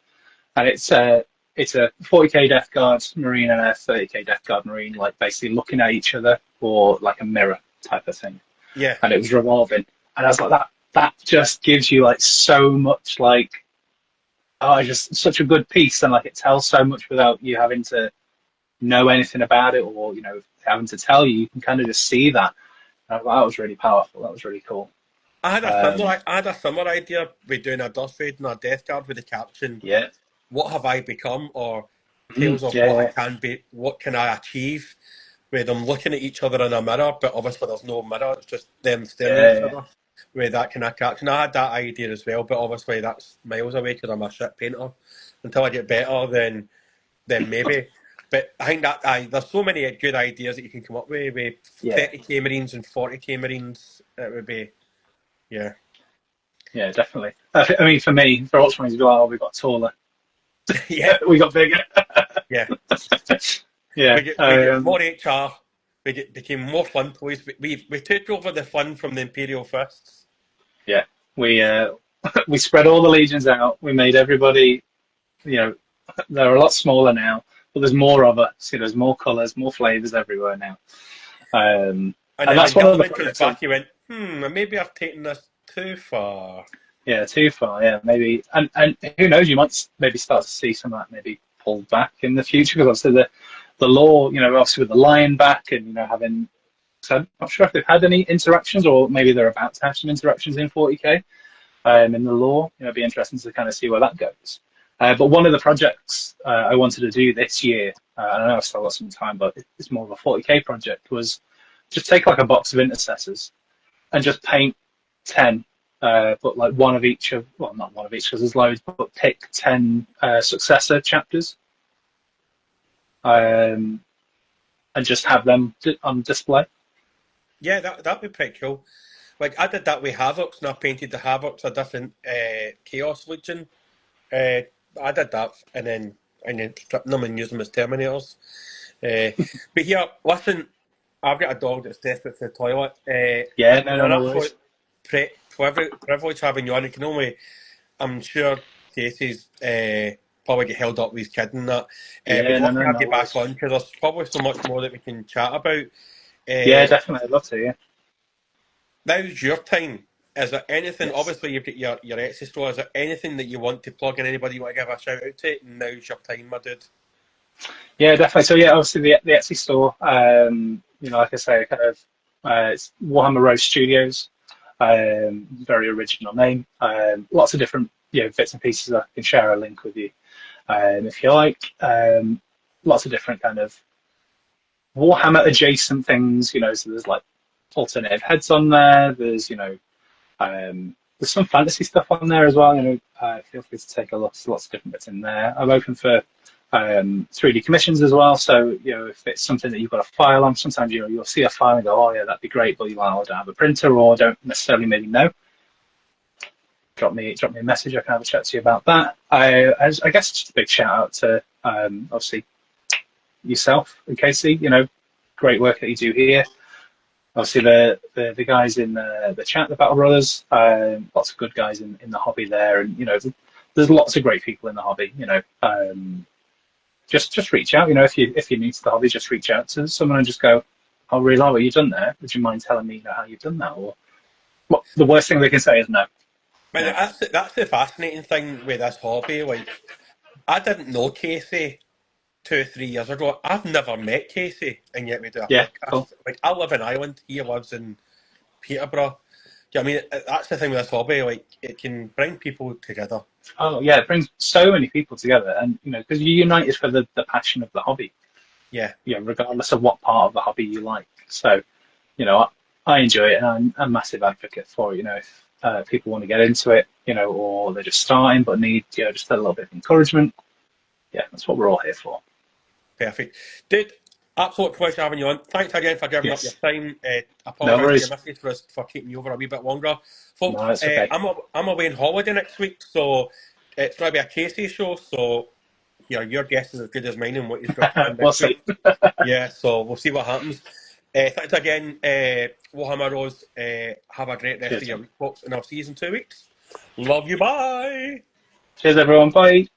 and it's a 40k Death Guard Marine and a 30k Death Guard Marine, like basically looking at each other, or like a mirror type of thing, Yeah, and it was revolving, and I was like, that just gives you like so much, like, oh, just such a good piece, and like it tells so much without you having to know anything about it, or having to tell you. You can kind of just see that. And I was like, that was really powerful. That was really cool. Um, I had a similar idea with doing a dust raid and a death guard with the caption yeah. "What have I become?" or tales of what I Yeah. can be, what can I achieve, where them looking at each other in a mirror, but obviously there's no mirror, it's just them staring at each Yeah. other. With that kind of caption, I had that idea as well, but obviously that's miles away because I'm a shit painter. Until I get better, then maybe. But I think that there's so many good ideas that you can come up with 30k Marines and 40k Marines. It would be, yeah. Yeah, definitely. I mean, for me, for Ultramarines as well, we got taller. Yeah, We got bigger. yeah. Yeah. We get more HR. Became more fun toys. We took over the fun from the Imperial Fists. Yeah. We we spread all the legions out. We made everybody, you know, they're a lot smaller now, but there's more of us. There's more colours, more flavours everywhere now. And And then that's when one of the Delamain was projects. back, he went, maybe I've taken this too far. Yeah, too far. Yeah, maybe, and who knows? You might maybe start to see some of that maybe pulled back in the future, because obviously the law, obviously with the lion back, and having. So I'm not sure if they've had any interactions, or maybe they're about to have some interactions in 40k in the law. It'd be interesting to kind of see where that goes. But one of the projects I wanted to do this year, and I know I've still got some time, but it's more of a 40k project, was just take like a box of intercessors and just paint 10, but like one of each of, well, not one of each because there's loads, but pick 10 successor chapters, and just have them on display. Yeah, that'd be pretty cool. Like I did that with Havocs, and I painted the Havocs a different Chaos Legion. Uh, I did that, and then stripped them and used them as Terminators. But here, listen, I've got a dog that's desperate for the toilet. Yeah, It's been no an worries. absolute privilege having you on. You can only, I'm sure Casey's probably get held up with his kid and that. We'd Yeah, love to have no you back worries. on because there's probably so much more that we can chat about. Yeah, Uh, definitely. I'd love to. Yeah. Now's your time. Is there anything, Yes. obviously you've got your Etsy store, is there anything that you want to plug in, anybody you want to give a shout out to? Now's your time, my dude. Yeah, definitely. So yeah, obviously the Etsy store. Like I say, kind of It's Warhammer Rose Studios. Very original name. Lots of different bits and pieces. I can share a link with you if you like. Lots of different kind of Warhammer adjacent things. So there's like alternative heads on there. There's some fantasy stuff on there as well. Feel free to take a look. There's lots of different bits in there. I'm open for 3D commissions as well. So if it's something that you've got a file on, sometimes you'll see a file and go, oh yeah, that'd be great, but you don't have a printer or don't necessarily maybe know. Drop me a message. I can have a chat to you about that. I guess just a big shout out to obviously yourself and Casey. Great work that you do here. Obviously, the guys in the chat, the Battle Brothers, lots of good guys in the hobby there, and there's lots of great people in the hobby. Just reach out. If you're new to the hobby, just reach out to someone and just go, "I really like what you've done there. Would you mind telling me how you've done that?" Or what the worst thing they can say is no. Man, that's the fascinating thing with this hobby. Like, I didn't know Casey 2 or 3 years ago. I've never met Casey, and yet we do a Yeah, podcast. cool. Like, I live in Ireland, he lives in Peterborough. Do you know what I mean? That's the thing with this hobby. Like, it can bring people together. Oh yeah, it brings so many people together, and because you're united for the passion of the hobby. Yeah. Regardless of what part of the hobby you like. So, I enjoy it, and I'm a massive advocate for it. If people want to get into it, or they're just starting but need just a little bit of encouragement. Yeah, that's what we're all here for. Perfect. Dude, absolute pleasure having you on. Thanks again for giving up your time. I No apologise to worries. your missus for keeping you over a wee bit longer. Folks, No, it's okay. I'm away on holiday next week, so it's going to be a Casey show, so your guess is as good as mine on what he's got planned We'll next see. week. Yeah, so we'll see what happens. Thanks again, Warhammer Rose. Have a great rest of your week, folks, and I'll see you in 2 weeks. Love you, bye! Cheers, everyone. Bye.